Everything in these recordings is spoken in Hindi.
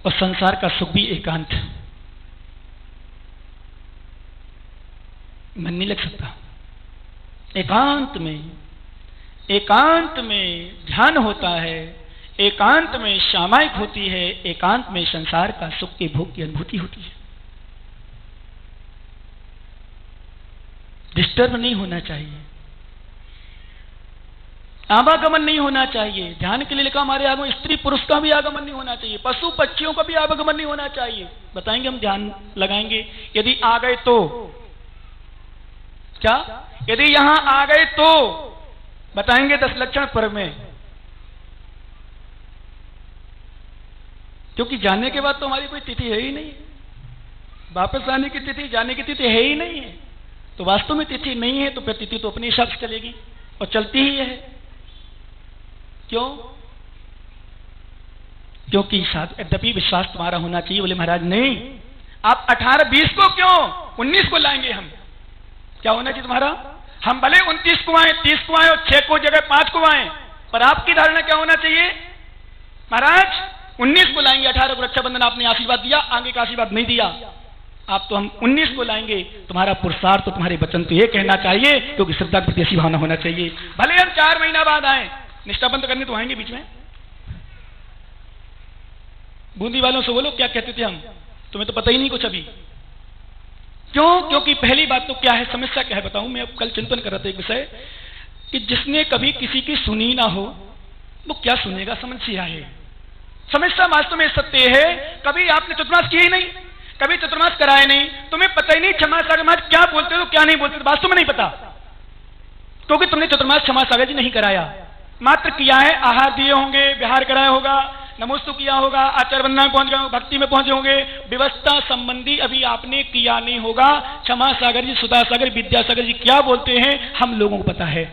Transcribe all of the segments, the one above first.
और संसार का सुख भी एकांत। मन नहीं लग सकता। एकांत में ध्यान होता है, एकांत में सामायिक होती है, एकांत में संसार का सुख के भोग की अनुभूति होती है। डिस्टर्ब नहीं होना चाहिए, आवागमन नहीं होना चाहिए। ध्यान के लिए लिखा हमारे आगमन, स्त्री पुरुष का भी आगमन नहीं होना चाहिए, पशु पक्षियों का भी आवागमन नहीं होना चाहिए। बताएंगे हम, ध्यान लगाएंगे, यदि आ गए तो क्या, यदि यहां आ गए तो बताएंगे 10 लक्षण पर में, क्योंकि जाने के बाद तो हमारी कोई तिथि है ही नहीं, वापस आने की तिथि, जाने की तिथि है ही नहीं है। तो वास्तव में तिथि नहीं है तो फिर तिथि तो अपने हिसाब से चलेगी और चलती ही है। क्यों? क्योंकि यद्यपि विश्वास तुम्हारा होना चाहिए। बोले महाराज नहीं, आप 18-20 को क्यों, 19 को लाएंगे हम। क्या होना चाहिए तुम्हारा? हम भले 29 को आए, 30 को आए और 6 को जगह 5 को आए, पर आपकी धारणा क्या होना चाहिए? महाराज 19 को लाएंगे। 18 को रक्षाबंधन आपने आशीर्वाद दिया, आगे का आशीर्वाद नहीं दिया, आप तो हम 19 को लाएंगे। तुम्हारा पुरुषार्थ तो तुम्हारे वचन तो ये कहना चाहिए, क्योंकि श्रद्धा के प्रति ऐसी भावना होना चाहिए। भले हम 4 महीना बाद आए, निष्ठा बंद करने तो आएंगे बीच में। बूंदी वालों से बोलो क्या कहते थे हम, तुम्हें तो पता ही नहीं कुछ अभी। क्यों? क्योंकि पहली बात तो क्या है, समस्या क्या है बताऊं। मैं अब कल चिंतन कर रहा था एक विषय, कि जिसने कभी किसी की सुनी ना हो वो क्या सुनेगा, समस्या है। समस्या वास्तव में सत्य है। कभी आपने चतुर्मास की ही नहीं, कभी चतुर्मास कराए नहीं, तुम्हें पता ही नहीं क्षमा सागर महाराज क्या बोलते हो क्या नहीं बोलते, वास्तव में नहीं पता, क्योंकि तुमने चतुर्मास क्षमा सागर जी नहीं कराया। मात्र किया है, आहार दिए होंगे, विहार कराया होगा, नमोस्तु किया होगा, आचार वंदना में पहुंच गए, भक्ति में पहुंचे होंगे, व्यवस्था संबंधी अभी आपने किया नहीं होगा। क्षमा सागर जी, सुधा सागर, विद्यासागर जी क्या बोलते हैं हम लोगों को पता है।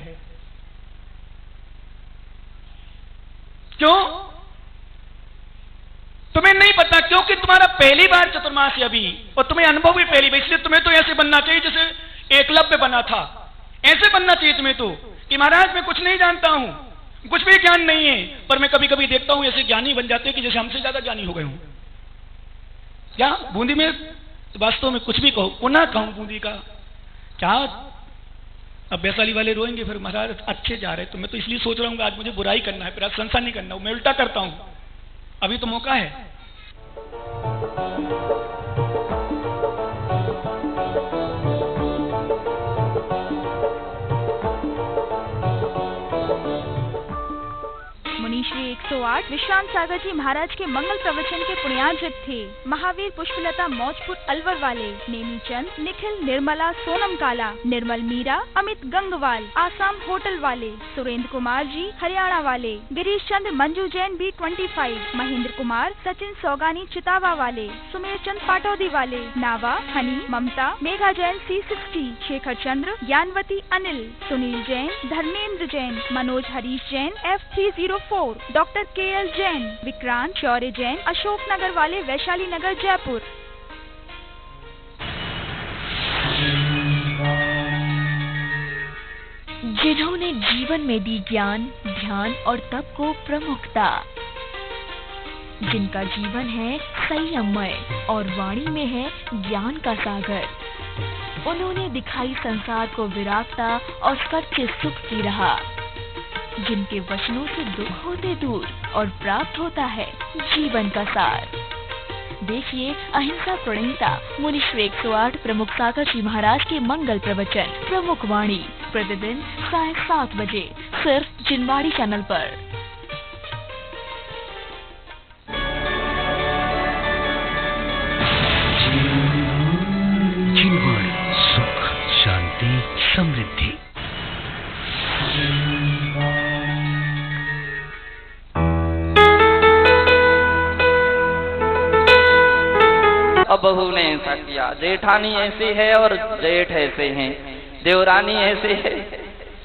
क्यों? तुम्हें नहीं पता क्योंकि तुम्हारा पहली बार चतुर्मास है अभी, और तुम्हें अनुभव भी पहली बार, इसलिए तुम्हें तो ऐसे बनना चाहिए जैसे एकलव्य बना था। ऐसे बनना चाहिए तुम्हें तो, कि महाराज मैं कुछ नहीं जानता हूं, कुछ भी ज्ञान नहीं है, पर मैं कभी कभी देखता हूं ऐसे ज्ञानी बन जाते हैं कि जैसे हमसे ज्यादा ज्ञानी हो गए हूं। क्या बूंदी में वास्तव में कुछ भी कहो, पुनः कहूं बूंदी का क्या, अब वैशाली वाले रोएंगे फिर महाराज अच्छे जा रहे। तो मैं तो इसलिए सोच रहा हूं आज मुझे बुराई करना है, फिर आज संसार नहीं करना, मैं उल्टा करता हूं, अभी तो मौका है। मुनीश्री 108 विश्रांत सागर जी महाराज के मंगल प्रवचन के पुण्यार्जित थे। महावीर पुष्पलता मौजपुर अलवर वाले, नेमीचंद, निखिल, निर्मला, सोनम काला, निर्मल मीरा, अमित गंगवाल आसाम होटल वाले, सुरेंद्र कुमार जी हरियाणा वाले, गिरीश चंद्र मंजू जैन B25, महेंद्र कुमार, सचिन सौगानी चितावा वाले, सुमेर चंद पाटौदी वाले, Nava, Honey, Mamta, Megha Jain C60, Shekhar Chandra, Gyanvati Anil, Sunil Jain, Dharmendra Jain, Manoj Harish Jain F304, doctor KL Jain, Vikrant, Shaurya Jain, Ashok Nagar वाले, वैशाली नगर जयपुर। जिन्होंने जीवन में दी ज्ञान, ध्यान और तप को प्रमुखता, जिनका जीवन है संयममय और वाणी में है ज्ञान का सागर, उन्होंने दिखाई संसार को विरागता और सच्चे सुख की राह, जिनके वचनों से दुख होते दूर और प्राप्त होता है जीवन का सार। देखिए अहिंसा प्रणेता मुनीश्री 108 प्रमुख सागर जी महाराज के मंगल प्रवचन प्रमुख वाणी प्रतिदिन साय 7 बजे सिर्फ जिनवाड़ी चैनल पर। जिनवाड़ी, सुख, शांति, समृद्धि। अब बहू ने ऐसा किया, जेठानी ऐसी है और जेठ ऐसे हैं, देवरानी ऐसे है।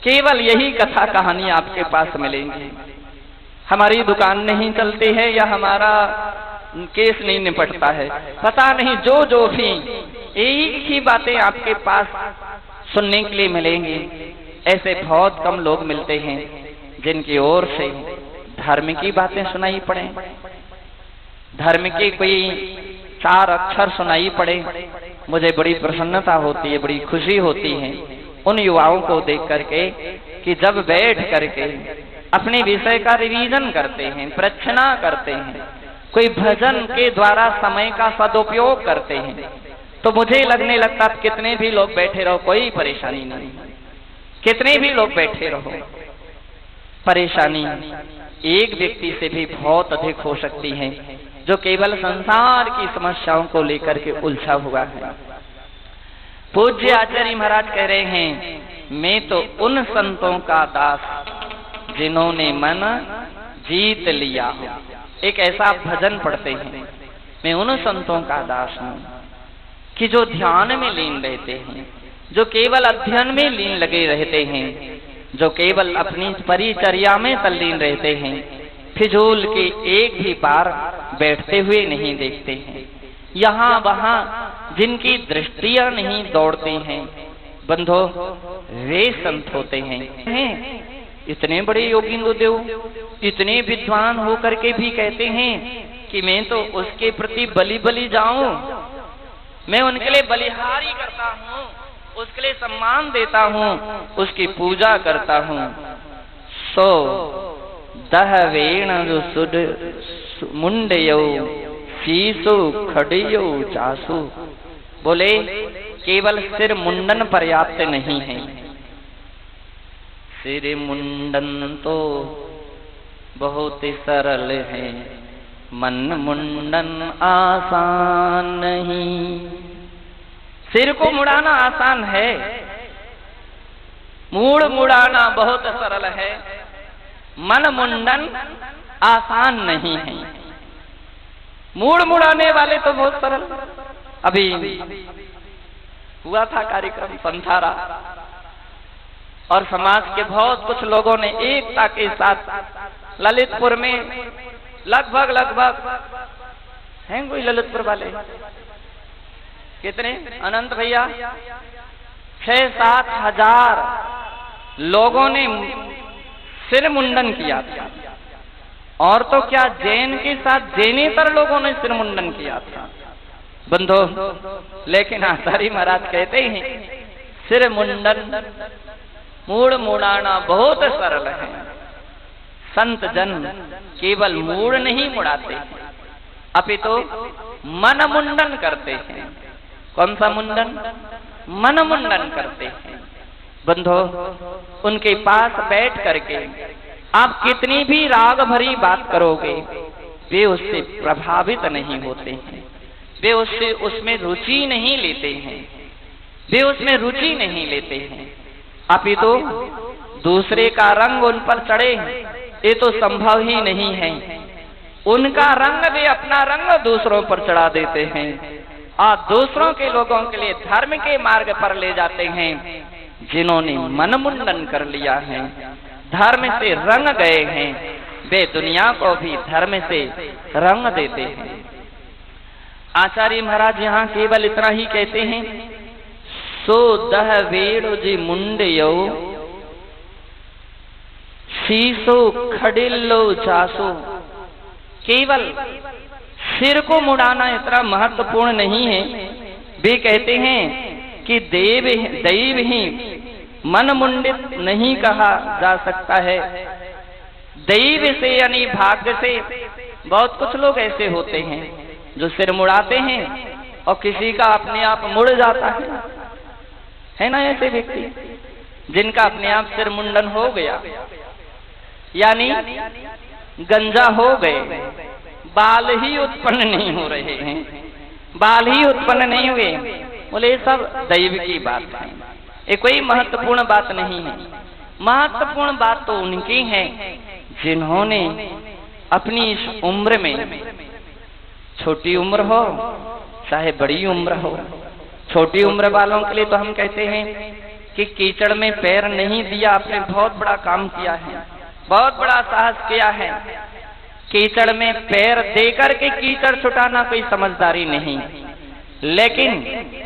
केवल यही कथा कहानी आपके पास मिलेंगी। हमारी दुकान नहीं चलती है या हमारा केस नहीं निपटता है, पता नहीं, जो भी एक ही बातें आपके पास सुनने के लिए मिलेंगी। ऐसे बहुत कम लोग मिलते हैं जिनकी ओर से धर्म की बातें सुनाई पड़े। धर्म के कोई 4 अक्षर सुनाई पड़े, मुझे बड़ी प्रसन्नता होती है, बड़ी खुशी होती है उन युवाओं को देख करके कि जब बैठ करके अपने विषय का रिवीजन करते हैं, प्रश्ना करते हैं, कोई भजन के द्वारा समय का सदुपयोग करते हैं, तो मुझे लगने लगता कितने भी लोग बैठे रहो कोई परेशानी नहीं, कितने भी लोग बैठे रहो, परेशानी एक व्यक्ति से भी बहुत अधिक हो सकती है जो केवल संसार की समस्याओं को लेकर के उलझा हुआ है। पूज्य आचार्य महाराज कह रहे हैं, मैं तो उन संतों का दास जिन्होंने मन जीत लिया हो। एक ऐसा भजन पढ़ते हैं, मैं उन संतों का दास हूं कि जो ध्यान में लीन रहते हैं, जो केवल अध्ययन में लीन लगे रहते हैं, जो केवल अपनी परिचर्या में तल्लीन रहते हैं, फिजूल के एक भी बार बैठते हुए नहीं देखते हैं, यहाँ वहां जिनकी दृष्टियां नहीं दौड़ती हैं, बंधो वे संत होते हैं। इतने बड़े योगिंद्र देव इतने विद्वान होकर के भी कहते हैं कि मैं तो उसके प्रति बलि बलि जाऊं, मैं उनके लिए बलिहारी करता हूं, उसके लिए सम्मान देता हूं, उसकी पूजा करता हूं। सो दहवेण सुड मुंडयो शीसु खड़ियो चासु। बोले केवल सिर मुंडन पर्याप्त नहीं है, सिर मुंडन तो बहुत ही सरल है, मन मुंडन आसान नहीं। सिर को मुड़ाना आसान है, मूड़ मुड़ाना बहुत सरल है, मन मुंडन आसान नहीं है। मूड़ मुड़ाने वाले तो बहुत सरल। अभी हुआ था कार्यक्रम संथारा और समाज के बहुत कुछ लोगों ने एकता के साथ ललितपुर में लगभग हैं कोई ललितपुर वाले कितने अनंत भैया 6-7 हजार लोगों ने सिर मुंडन किया था। और तो क्या जैन के साथ जैनेतर लोगों ने सिर मुंडन किया था बंधो। लेकिन आचार्य महाराज कहते हैं सिर मुंडन मूड़ मुड़ाना बहुत सरल है। संत जन केवल मूड़ नहीं मुड़ाते, अपितु मन मुंडन करते हैं। कौन सा मुंडन? मन मुंडन करते हैं। बंधो उनके पास बैठ करके आप कितनी भी राग भरी बात करोगे, वे उससे प्रभावित नहीं होते हैं, वे उससे उसमें रुचि नहीं लेते हैं, वे उसमें रुचि नहीं लेते हैं। अपितु दूसरे का रंग उन पर चढ़े ये तो संभव ही नहीं है। उनका रंग वे अपना रंग दूसरों पर चढ़ा देते हैं और दूसरों के लोगों के लिए धर्म के मार्ग पर ले जाते हैं। जिन्होंने मन मुंडन कर लिया है, धर्म से रंग गए हैं, वे दुनिया को भी धर्म से रंग देते हैं। आचार्य महाराज यहाँ केवल इतना ही कहते हैं, सो दह वेणु जी मुंडयो शीसो खडिल्लो चासो। केवल सिर को मुड़ाना इतना महत्वपूर्ण नहीं है। वे कहते हैं कि दैव ही मन मुंडित नहीं कहा जा सकता है। दैव से यानी भाग्य से बहुत कुछ लोग ऐसे होते हैं जो सिर मुड़ाते हैं और किसी का अपने आप मुड़ जाता है ना ऐसे व्यक्ति जिनका अपने आप सिर मुंडन हो गया, यानी गंजा हो गए, बाल ही उत्पन्न नहीं हो रहे हैं, बाल ही उत्पन्न नहीं हुए। बोले सब दैव की बात है, ये कोई महत्वपूर्ण बात नहीं है। महत्वपूर्ण बात तो उनकी है जिन्होंने अपनी इस उम्र में, छोटी उम्र हो चाहे बड़ी उम्र हो, छोटी उम्र वालों के लिए तो हम कहते हैं कि कीचड़ में पैर नहीं दिया, आपने बहुत बड़ा काम किया है, बहुत बड़ा साहस किया है। कीचड़ में पैर देकर के कीचड़ छुटाना कोई समझदारी नहीं। लेकिन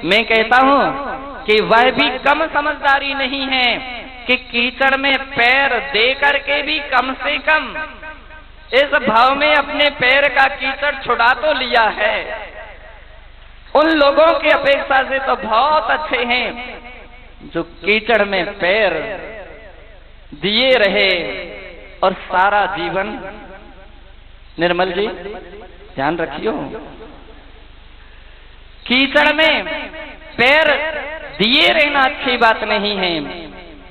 मैं कहता हूं कि वह भी कम समझदारी नहीं है कि कीचड़ में पैर दे करके भी कम से कम इस भाव में अपने पैर का कीचड़ छुड़ा तो लिया है। उन लोगों की अपेक्षा से तो बहुत अच्छे हैं जो कीचड़ में पैर दिए रहे और सारा जीवन। निर्मल जी ध्यान रखियो, कीचड़ में पैर दिए रहना अच्छी बात नहीं है,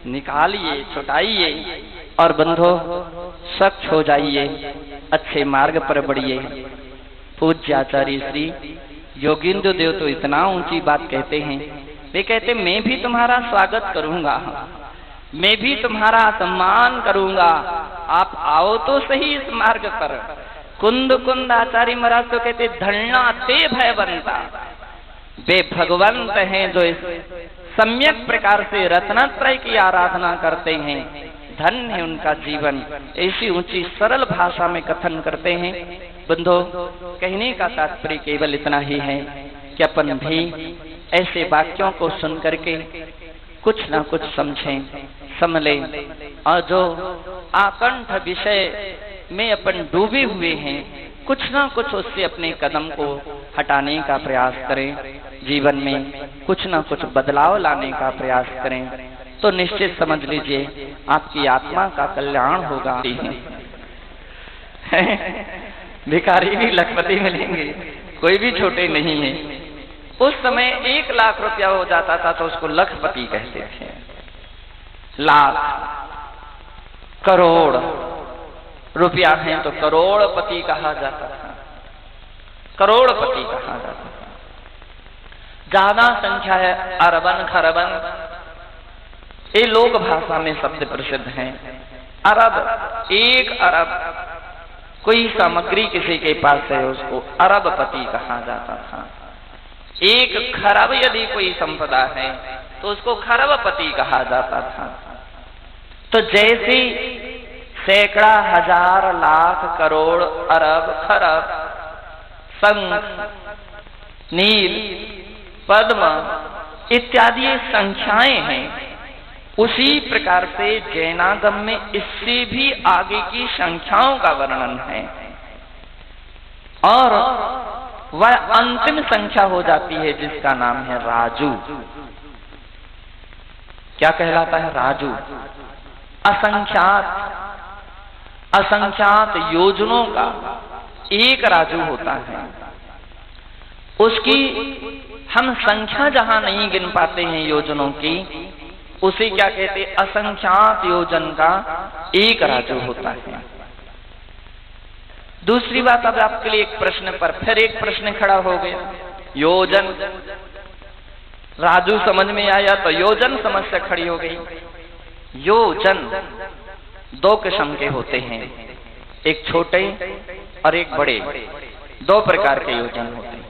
निकालिए, छुटाइए और बंधो स्वच्छ हो जाइए, अच्छे मार्ग पर बढ़िए। पूज्य आचार्य श्री योगींद्र देव तो इतना ऊंची बात कहते हैं, वे कहते मैं भी तुम्हारा स्वागत करूंगा, मैं भी तुम्हारा सम्मान करूंगा, आप आओ तो सही इस मार्ग पर। कुंद कुंद आचार्य महाराज तो कहते धन्ना ते भयवंता, वे भगवंत हैं जो इस सम्यक प्रकार से रत्नत्रय की आराधना करते हैं, धन्य है उनका जीवन। ऐसी ऊंची सरल भाषा में कथन करते हैं। बंधो, कहने का तात्पर्य केवल इतना ही है कि अपन भी ऐसे वाक्यों को सुन करके कुछ ना कुछ समझें, समझें, और जो आकंठ विषय में अपन डूबे हुए हैं कुछ ना कुछ उससे अपने कदम को हटाने का प्रयास करें, जीवन में कुछ ना कुछ बदलाव लाने का प्रयास करें, तो निश्चित समझ लीजिए आपकी आत्मा का कल्याण होगा। भिखारी भी लखपति मिलेंगे, कोई भी छोटे नहीं है। उस समय 1 लाख रुपया हो जाता था तो उसको लखपति कहते थे। लाख, करोड़ रुपया है तो करोड़पति कहा जाता था, करोड़पति कहा जाता था। ज्यादा संख्या है अरबन खरबन, ये लोक भाषा में शब्द प्रसिद्ध हैं। अरब, 1 अरब कोई सामग्री किसी के पास है उसको अरबपति कहा जाता था। 1 खरब यदि कोई संपदा है तो उसको खरबपति कहा जाता था। तो जैसे सैकड़ा, हजार, लाख, करोड़, अरब, खरब, शंख, नील, पद्म इत्यादि ये संख्याएं हैं, उसी प्रकार से जैनागम में इससे भी आगे की संख्याओं का वर्णन है और वह अंतिम संख्या हो जाती है जिसका नाम है राजू। क्या कहलाता है? राजू। असंख्यात योजनों का एक राजू होता है। उसकी हम संख्या जहां नहीं गिन पाते हैं योजनों की, उसे क्या कहते? असंख्यात योजन का एक राजू होता है। दूसरी बात, अब आपके लिए एक प्रश्न पर फिर एक प्रश्न खड़ा हो गया। योजन, राजू समझ में आया तो योजन समस्या खड़ी हो गई। योजन 2 किस्म के होते हैं, एक छोटे और एक बड़े, 2 प्रकार के योजन होते हैं।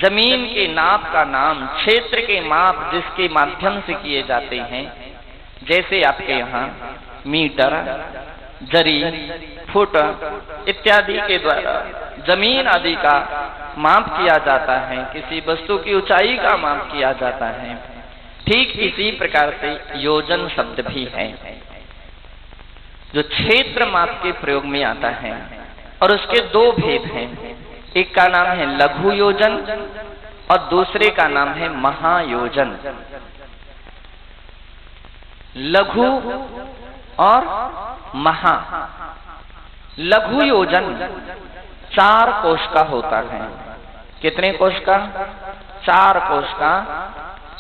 जमीन के नाप का नाम क्षेत्र के माप जिसके माध्यम से किए जाते हैं, जैसे आपके यहाँ मीटर, जरी, फुट इत्यादि के द्वारा जमीन आदि का माप किया जाता है, किसी वस्तु की ऊंचाई का माप किया जाता है, ठीक इसी प्रकार से योजन शब्द भी है जो क्षेत्र माप के प्रयोग में आता है। और उसके 2 भेद हैं, एक का नाम है लघु योजन और दूसरे का नाम है महायोजन। लघु और महा। लघु योजन 4 कोश का होता है। कितने कोश का? 4 कोश का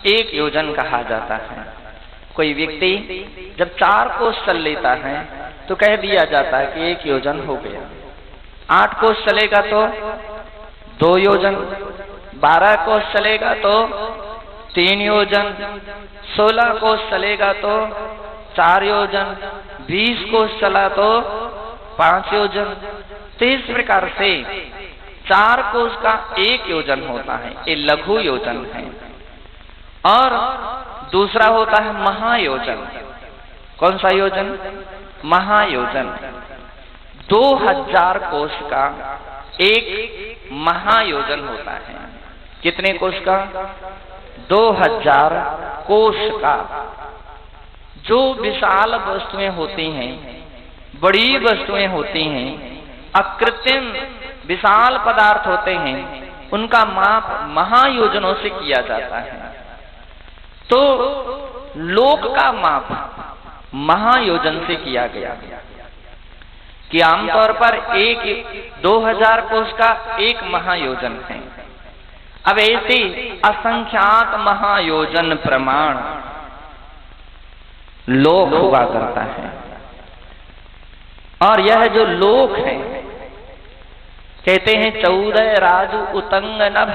एक योजन कहा जाता है। कोई व्यक्ति जब 4 कोश चल लेता है तो कह दिया जाता है कि 1 योजन हो गया। 8 कोश चलेगा तो 2 योजन, 12 कोश चलेगा तो 3 योजन, 16 कोश चलेगा तो 4 योजन, 20 कोश चला तो 5 योजन। तो इस प्रकार से 4 कोश का 1 योजन होता है, ये लघु योजन है। और दूसरा होता है महायोजन। कौन सा योजन? महायोजन। 2000 कोश का एक महायोजन होता है। कितने कोश का? 2000 कोश का। जो विशाल वस्तुएं होती हैं बड़ी वस्तुएं होती हैं, अकृत्रिम विशाल पदार्थ होते हैं, उनका माप महायोजनों से किया जाता है। तो लोक का माप महायोजन से किया गया कि आमतौर पर 2000 कोष का एक महायोजन है। अब ऐसे असंख्यात महायोजन प्रमाण लोक हुआ करता है, और यह जो लोक है, कहते हैं 14 राजू उतंग नभ,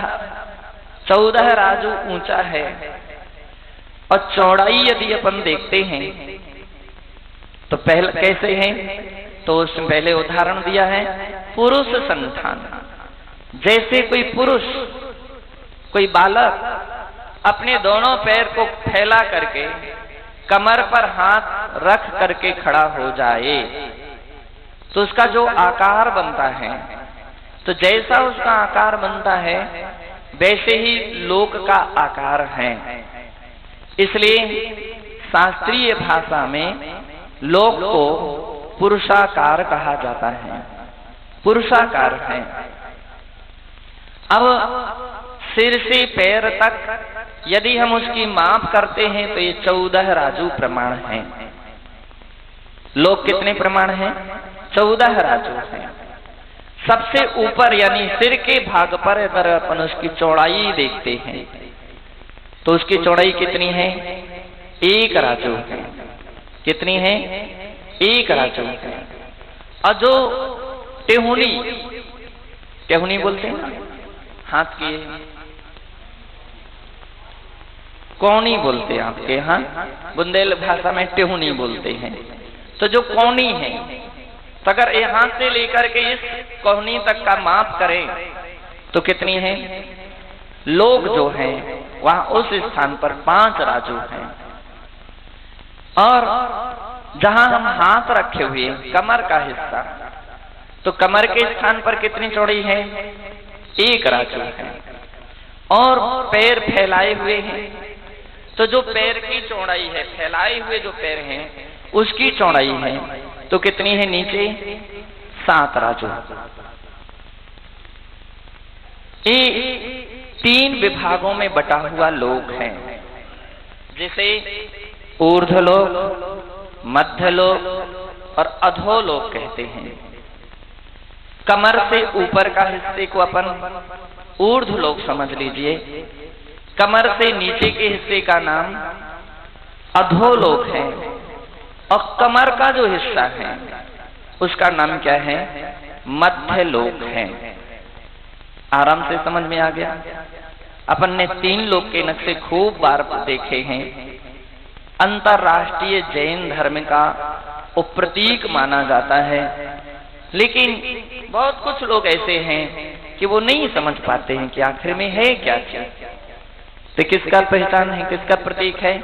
14 राजू ऊंचा है, और चौड़ाई यदि अपन देखते हैं तो पहले कैसे है, तो उसमें पहले उदाहरण दिया है पुरुष संतान। जैसे कोई पुरुष, कोई बालक अपने दोनों पैर को फैला करके कमर पर हाथ रख करके खड़ा हो जाए तो उसका जो आकार बनता है, तो जैसा उसका आकार बनता है वैसे ही लोक का आकार है। इसलिए शास्त्रीय भाषा में लोक को पुरुषाकार कहा जाता है, पुरुषाकार है। अब सिर से पैर तक यदि हम उसकी माप करते हैं तो ये 14 राजू प्रमाण हैं। लोक कितने प्रमाण हैं? 14 राजू हैं। सबसे ऊपर यानी सिर के भाग पर अगर अपन उसकी चौड़ाई देखते हैं तो उसकी चौड़ाई कितनी है? 1 राजू है। कितनी है? 1 राजू है। और जो टेहुनी बोलते हैं हाथ की, कौनी बोलते हैं आपके यहाँ, बुंदेल भाषा में टेहुनी बोलते हैं। तो जो कौनी है, तो अगर यहाँ से लेकर के इस कौनी तक का माप करें तो कितनी है? लोग जो हैं वहां उस स्थान पर 5 राजू हैं। और जहां हम हाथ रखे हुए कमर का हिस्सा, तो कमर के स्थान पर कितनी चौड़ी है? 1 राजू है। और पैर फैलाए हुए हैं, तो जो पैर की चौड़ाई है, फैलाए हुए जो पैर हैं उसकी चौड़ाई है, तो कितनी है नीचे? 7 राजू। ये 3 विभागों में बटा हुआ लोक है, जिसे ऊर्ध्वलोक, मध्यलोक और अधोलोक कहते हैं। कमर से ऊपर का हिस्से को अपन ऊर्ध्वलोक समझ लीजिए, कमर से नीचे के हिस्से का नाम अधोलोक है, और कमर का जो हिस्सा है उसका नाम क्या है? मध्यलोक है। आराम से समझ में आ गया? अपन ने 3 लोक के नक्शे खूब बार देखे हैं। अंतरराष्ट्रीय जैन धर्म का प्रतीक माना जाता है, लेकिन बहुत कुछ लोग ऐसे हैं कि वो नहीं समझ पाते हैं कि आखिर में है क्या चीज, तो किसका पहचान है, किसका प्रतीक है?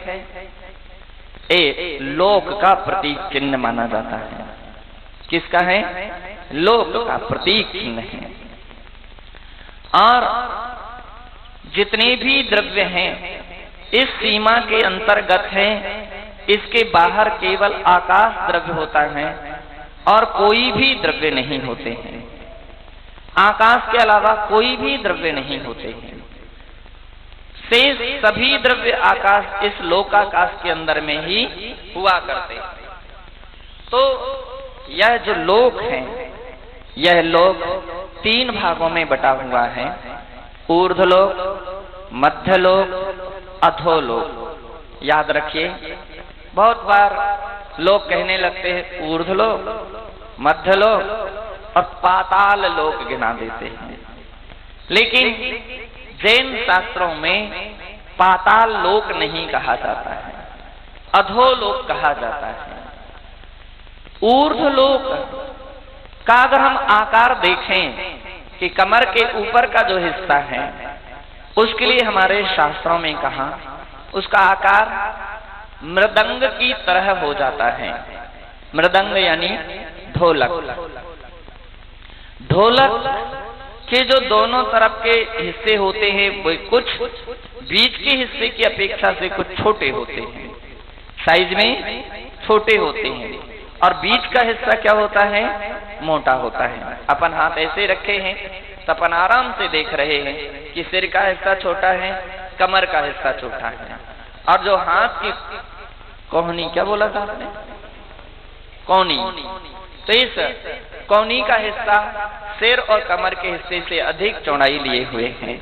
लोक का प्रतीक चिन्ह माना जाता है। किसका है? लोक का प्रतीक चिन्ह है। और जितने भी द्रव्य हैं इस सीमा के अंतर्गत हैं, इसके बाहर केवल आकाश द्रव्य होता है और कोई भी द्रव्य नहीं होते हैं। आकाश के अलावा कोई भी द्रव्य नहीं होते हैं। शेष सभी द्रव्य आकाश, इस लोकाकाश के अंदर में ही हुआ करते। तो यह जो लोक है, यह लोक 3 भागों में बटा हुआ है, ऊर्ध्वलोक, मध्यलोक, अधोलोक। याद रखिए, बहुत बार लोग कहने लगते हैं ऊर्ध्वलोक, मध्यलोक और पाताल लोक गिना देते हैं, लेकिन जैन शास्त्रों में पाताल लोक नहीं कहा जाता है, अधोलोक कहा जाता है। ऊर्ध्वलोक का अगर हम आकार देखें कि कमर के ऊपर का जो हिस्सा है उसके लिए हमारे शास्त्रों में कहा उसका आकार मृदंग की तरह हो जाता है। मृदंग यानी ढोलक। ढोलक के जो दोनों तरफ के हिस्से होते हैं वो कुछ बीच के हिस्से की अपेक्षा से कुछ छोटे होते हैं, साइज में छोटे होते हैं, और बीच का हिस्सा क्या होता है? मोटा होता है। अपन हाथ ऐसे रखे हैं तो अपन आराम से देख रहे हैं कि सिर का हिस्सा छोटा है, कमर का हिस्सा छोटा है, और जो हाथ की कोहनी, क्या बोला था आपने? कोहनी, तो इस कोहनी का हिस्सा सिर और कमर के हिस्से से अधिक चौड़ाई लिए हुए हैं,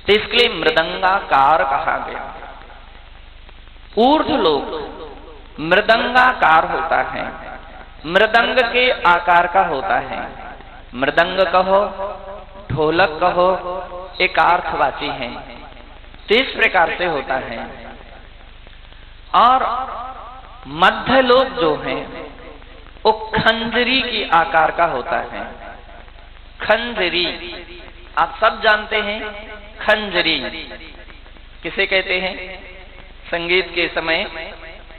तो इसके लिए मृदंगाकार कहा गया। ऊर्ध्वलोक मृदंगाकार होता है, मृदंग के आकार का होता है। मृदंग कहो, ढोलक कहो, एक अर्थवाची है, तो इस प्रकार से होता है। और मध्यलोक जो है वो खंजरी की आकार का होता है। खंजरी आप सब जानते हैं, खंजरी किसे कहते हैं? संगीत के समय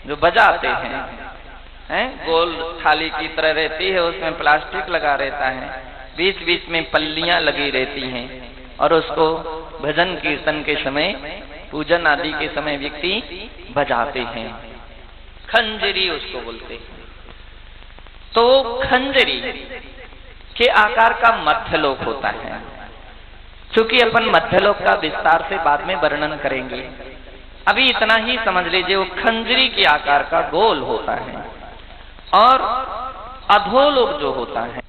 जो बजाते हैं, गोल थाली की तरह रहती है, उसमें प्लास्टिक लगा रहता है, बीच बीच में पल्लियां लगी रहती हैं, और उसको भजन कीर्तन के समय, पूजन आदि के समय व्यक्ति बजाते हैं। खंजरी उसको बोलते हैं। तो खंजरी के आकार का मध्यलोक होता है। चूंकि अपन मध्यलोक का विस्तार से बाद में वर्णन करेंगे, अभी इतना ही समझ लीजिए, वो खंजरी के आकार का गोल होता है। और अधोलोक जो होता है,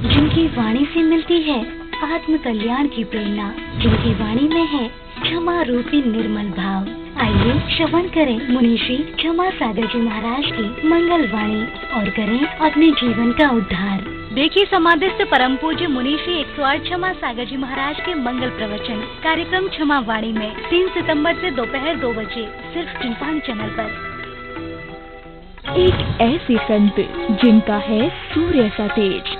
जिनकी वाणी से मिलती है आत्म कल्याण की प्रेरणा, जिनकी वाणी में है क्षमा रूपी निर्मल भाव। आइए श्रवण करें मुनि श्री क्षमा सागर जी महाराज की मंगल वाणी और करें अपने जीवन का उद्धार। देखिए समाधिस्थ परम पूज्य मुनि श्री 108 क्षमा सागर जी महाराज के मंगल प्रवचन कार्यक्रम क्षमा वाणी में 3 सितंबर से दोपहर 2 बजे सिर्फ चिंपानी चैनल पर। एक ऐसे संत जिनका है सूर्य सा तेज,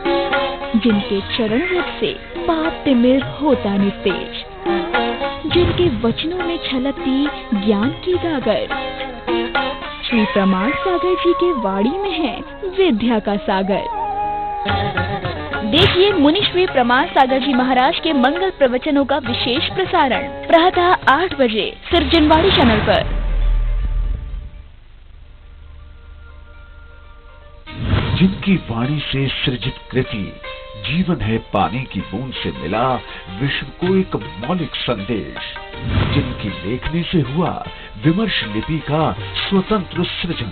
जिनके चरण रज से पाप तिमिर होता निस्तेज, जिनके वचनों में छलकती ज्ञान की गागर। श्री प्रमाण सागर जी के वाणी में है विद्या का सागर। देखिए मुनि श्री प्रमाण सागर जी महाराज के मंगल प्रवचनों का विशेष प्रसारण प्रातः 8 बजे सिर्फ जिनवाणी चैनल पर। जिनकी वाणी से सृजित कृति जीवन है पानी की बूंद से मिला विश्व को एक मौलिक संदेश, जिनकी लेखनी से हुआ विमर्श लिपि का स्वतंत्र सृजन,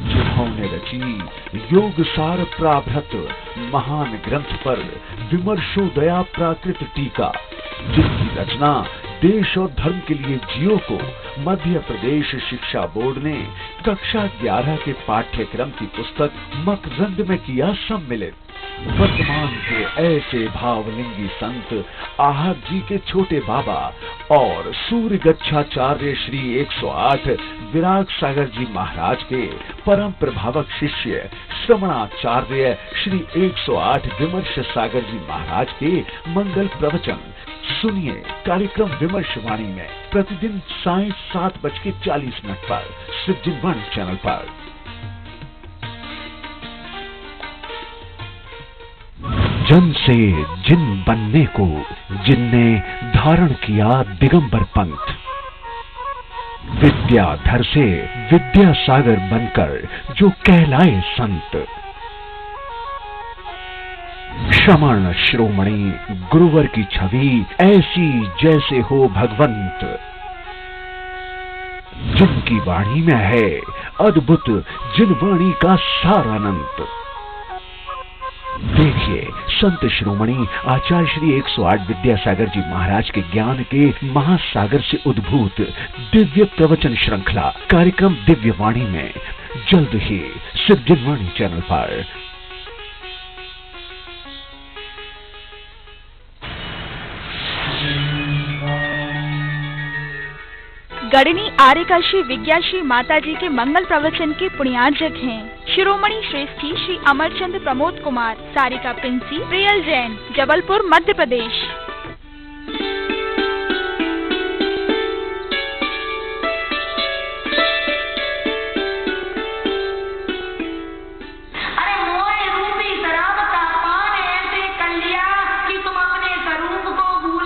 जिन्होंने रची योग सार प्राभृत महान ग्रंथ पर विमर्शोदया प्राकृत टीका, जिनकी रचना देश और धर्म के लिए जियो को मध्य प्रदेश शिक्षा बोर्ड ने कक्षा 11 के पाठ्यक्रम की पुस्तक मकरंद में किया सम्मिलित। वर्तमान के ऐसे भावलिंगी संत आहत जी के छोटे बाबा और सूर्य गच्छाचार्य श्री 108 विराग सागर जी महाराज के परम प्रभावक शिष्य श्रवणाचार्य श्री 108 विमर्श सागर जी महाराज के मंगल प्रवचन सुनिए कार्यक्रम विमर्श वाणी में प्रतिदिन सायं 7:40 पर सिर्फ जिनवाणी चैनल पर। जन से जिन बनने को जिनने धारण किया दिगंबर पंथ, विद्याधर से विद्या सागर बनकर जो कहलाए संत, श्रमण शिरोमणि गुरुवर की छवि ऐसी जैसे हो भगवंत, जिनकी वाणी में है अद्भुत जिन वाणी का सारानंत। देखिए संत शिरोमणि आचार्य श्री 108 विद्यासागर जी महाराज के ज्ञान के महासागर से उद्भूत दिव्य प्रवचन श्रृंखला कार्यक्रम दिव्य वाणी में जल्द ही सिर्फ जिनवाणी चैनल पर। गणनी आर्यकाशी विज्ञाश्री माताजी के मंगल प्रवचन के पुण्यार्जक हैं शिरोमणि श्रेष्ठी श्री अमरचंद प्रमोद कुमार, सारिका पिंसी, प्रियल जैन, जबलपुर मध्य प्रदेश। शराब का पान ऐसे कर लिया कि तुम अपने स्वरूप को भूल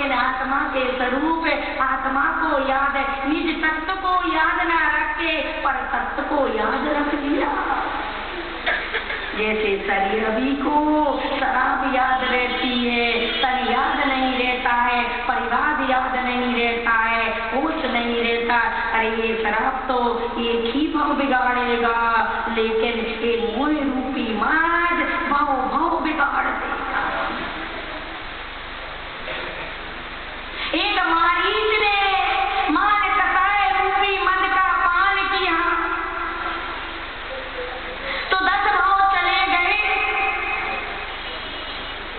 लेकिन आत्मा के स्वरूप आत्मा को याद, निज तत्व को याद ना रख के पर तत्व को याद रख लिया। जैसे शरीर अभी को शराब याद रहती है, तन याद नहीं रहता है, परिवार याद नहीं रहता है, होश नहीं रहता। अरे ये शराब तो एक ही भाव बिगाड़ेगा, लेकिन ये मोह रूपी माज भाव भाव बिगाड़ देगा। एक मारीच ने मान कसाए रूपी मद का पान किया तो 10 भाव चले गए।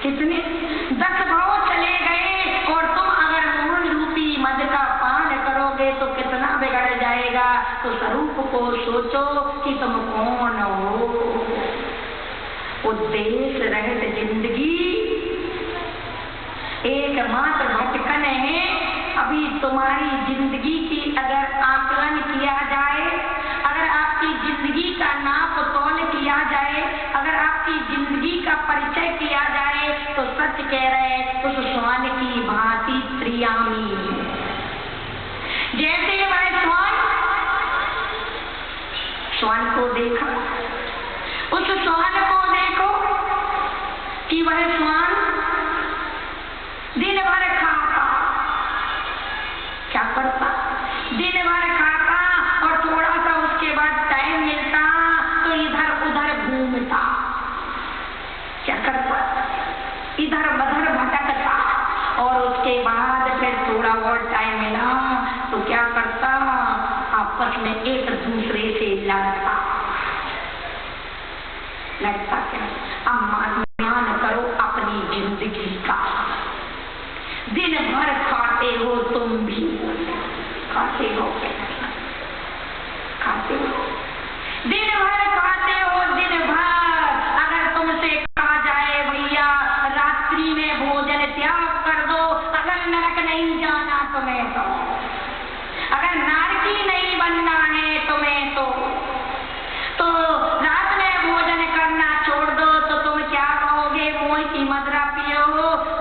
कितने? 10 भाव चले गए। और तुम अगर मोह रूपी मद का पान करोगे तो कितना बिगड़ जाएगा। तो स्वरूप को सोचो कि तुम कौन हो। उद्देश्य रहित जिंदगी एकमात्र भटकन है। अभी तुम्हारी जिंदगी की अगर आकलन किया जाए, अगर आपकी जिंदगी का नाप तोल किया जाए, अगर आपकी जिंदगी का परिचय किया जाए तो सच कह रहे उस श्वान की भांति त्रियामी है। जैसे वह श्वान को देखा, उस श्वान को देखो कि वह श्वान दिन भर खाता, क्या करता? दिन भर खाता और थोड़ा सा उसके बाद टाइम मिलता तो इधर उधर घूमता। क्या करता? इधर उधर भटकता। और उसके बाद फिर थोड़ा और टाइम मिला तो क्या करता? आपस में एक दूसरे से लड़ता। क्या? अब मान करो अपनी जिंदगी का। दिन भर खाते हो, तुम भी खाते हो, खाते हो, दिन भर खाते हो, दिन भर। अगर तुमसे कहा जाए भैया रात्रि में भोजन त्याग कर दो, अगर नरक नहीं जाना तुम्हें तो, अगर नारकी नहीं बनना है तुम्हें तो रात में भोजन करना छोड़ दो, तो तुम क्या कहोगे? मोह की मदिरा पियो,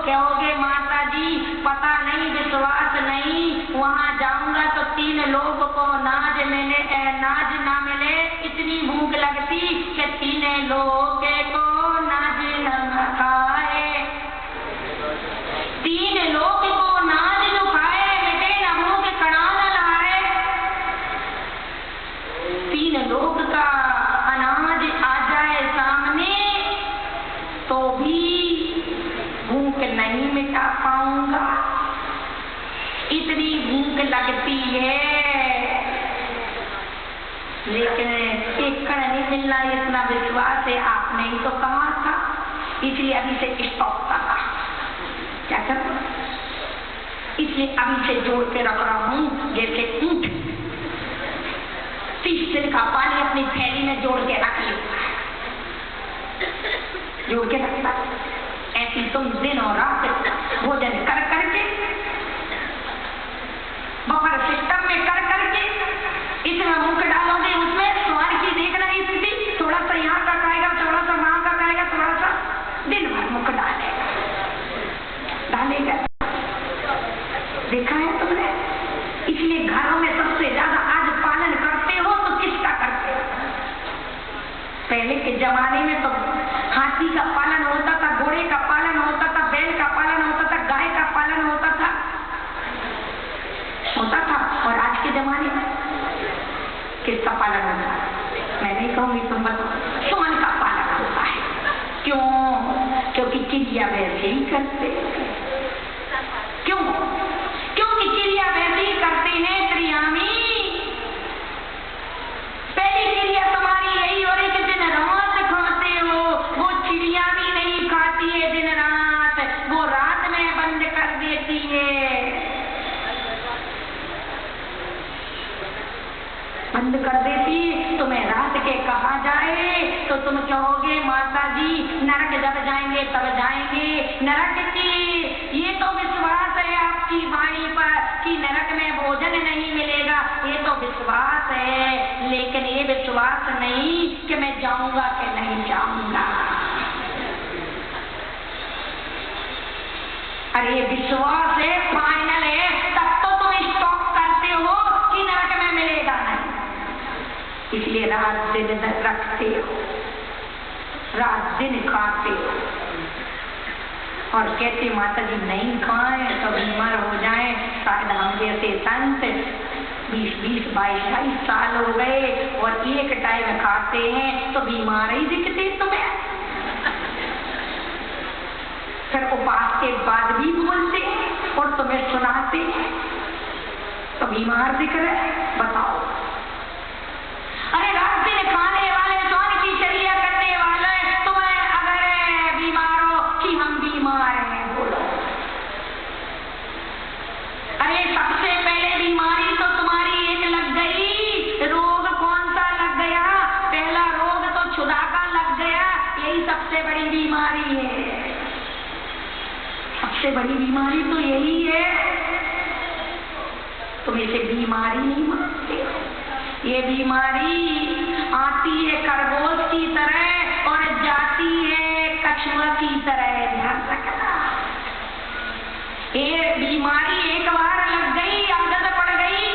कहोगे माता जी पता नहीं, विश्वास नहीं, वहाँ जाऊंगा तो 3 लोग को नाज ना मिले। इतनी भूख लगती कि 3 लोग को नाज न खाए। 3 लोग को नाज जो खाए मिटे न भूख कड़ा न लाए। 3 लोग का अनाज आ जाए सामने तो भी भूख नहीं मिटा पाऊंगा। इतनी भूख लगती है, लेकिन एक कण नहीं मिलना, इतना विश्वास है। आपने ही तो कहा था, इसलिए अभी से स्टॉप करा। क्या कर? इसलिए अभी से जोड़ के रख रहा हूं जैसे ऊंट 30 दिन का पानी अपनी थैली में जोड़ के रख लेता है, जोड़ के रखता। ऐसी तुम दिन और रात भोजन कर करके, बफर सिस्टम में कर करके इसमें मुंह डालोगे, उसमें स्वाद की देखना स्थिति, थोड़ा सा यहाँ का खाएगा, थोड़ा सा वहां का खाएगा, थोड़ा सा दिन भर मुख डालेगा। देखा है तुमने? इसलिए घरों में सबसे ज्यादा आज पालन करते हो तो किसका करते हो? पहले के जमाने में तो हाथी का पालन होता था, घोड़े का पालन होता था, बैल का पालन होता था, गाय का पालन होता था। और आज के जमाने में किसका पालन होता है? मैं नहीं कहूंगी, तुम बताओ। श्वान का पालन होता है। क्यों? क्योंकि चिड़िया वैसे ही करते। क्यों? क्योंकि चिड़िया वैसे ही करती है त्रियामी। पहली चिड़िया तुम्हारी यही हो रही कि दिन रात खाते हो, वो चिड़िया भी नहीं खाती है दिन रात, वो रात में बंद कर देती है, बंद कर देती। तुम्हें रात के कहा जाए तो तुम कहोगे माता जी नरक जब जाएंगे तब जाएंगे। नरक की ये तो विश्वास है आपकी वाणी पर कि नरक में भोजन नहीं मिलेगा, ये तो विश्वास है, लेकिन ये विश्वास नहीं कि मैं जाऊंगा कि नहीं जाऊंगा। अरे विश्वास है, फाइनल है, तब तो तुम स्टॉप करते हो कि नरक में मिलेगा नहीं। इसलिए रात दिन रखते हो, रात दिन खाते हो और कहते माता जी नहीं खाएं तो बीमार हो जाएं। शायद हम जैसे संत 20-20, 22-22 साल हो गए और एक टाइम खाते हैं तो बीमार ही दिखते तुम्हें। फिर उपवास के बाद भी बोलते और तुम्हें सुनाते तो बीमार दिख रहे, बताओ। अरे रात दिन खाने वाले, सोने की चर्या करने वाले, तुम्हें अगर बीमार हो कि हम बीमार हैं, बोलो। अरे सबसे पहले बीमारी तो तुम्हारी एक लग गई। रोग कौन सा लग गया? पहला रोग तो क्षुधा का लग गया, यही सबसे बड़ी बीमारी है। सबसे बड़ी बीमारी तो यही है। तुम इसे बीमारी नहीं मानते हो। ये बीमारी आती है खरगोश की तरह और जाती है कछुआ की तरह, ध्यान रखना। ये बीमारी एक बार लग गई, आदत पड़ गई,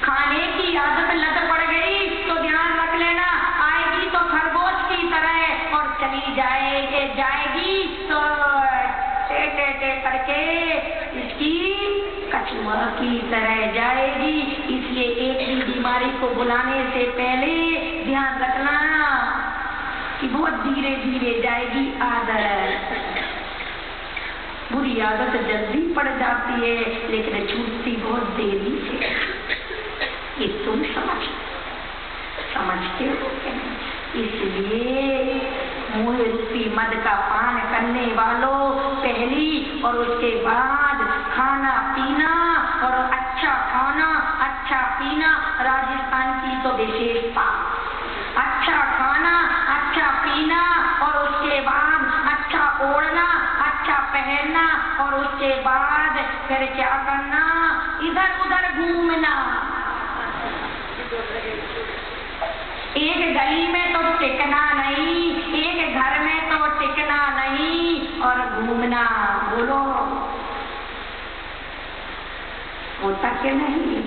खाने की आदत लग पड़ गई तो ध्यान रख लेना, आएगी तो खरगोश की तरह और चली जाएगी तो टे करके इसकी कछुआ की तरह जाएगी। इसलिए एक ही बीमारी को बुलाने से पहले ध्यान रखना कि बहुत धीरे धीरे जाएगी आदत। बुरी आदत जल्दी पड़ जाती है लेकिन छूटती बहुत देरी से। ये तुम समझते हो क्या? इसलिए मोह रूपी मद का पान करने वालों पहली और उसके बाद खाना पीना और अच्छा खाना अच्छा पीना राजस्थान की तो विशेषता। अच्छा खाना अच्छा पीना और उसके बाद अच्छा ओढ़ना अच्छा पहनना और उसके बाद फिर क्या करना? इधर उधर घूमना। एक गली में तो टिकना नहीं, एक घर में तो टिकना नहीं और घूमना। बोलो होता कि नहीं?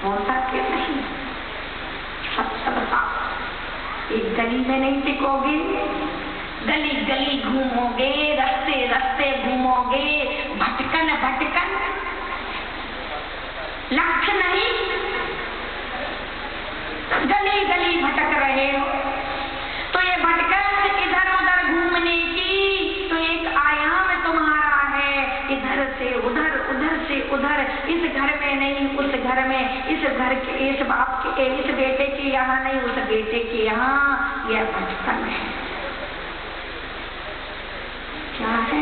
होता कि नहीं? सत्य बताओ। एक गली में नहीं टिकोगे, गली गली घूमोगे, रास्ते रास्ते घूमोगे, भटकन भटकन, लक्ष्य नहीं, गली गली भटक रहे हो। तो ये भटकन इधर उधर घूमने की तो एक आयाम तुम्हारा है, इधर से उधर उधर से उधर, इस घर में नहीं उस घर में, इस घर के इस बाप के इस बेटे के यहाँ नहीं उस बेटे के यहाँ। यह भटकन है। क्या है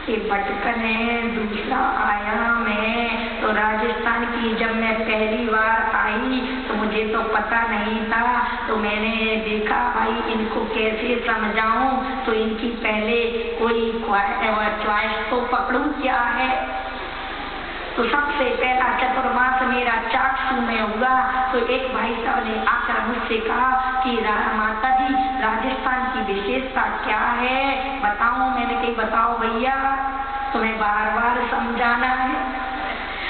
ये? भटकन है, दूसरा आयाम है। तो राजस्थान की जब मैं पहली बार आई तो मुझे तो पता नहीं था, तो मैंने देखा भाई इनको कैसे समझाऊं, तो इनकी पहले कोई च्वाइस तो पकड़ूं क्या है। तो सबसे पहला चतुर्मास मेरा चाक्षु में हुआ। तो एक भाई साहब ने आकर मुझसे कहा कि माता जी राजस्थान की विशेषता क्या है, बताओ। मैंने कही बताओ भैया, तुम्हें बार बार समझाना है।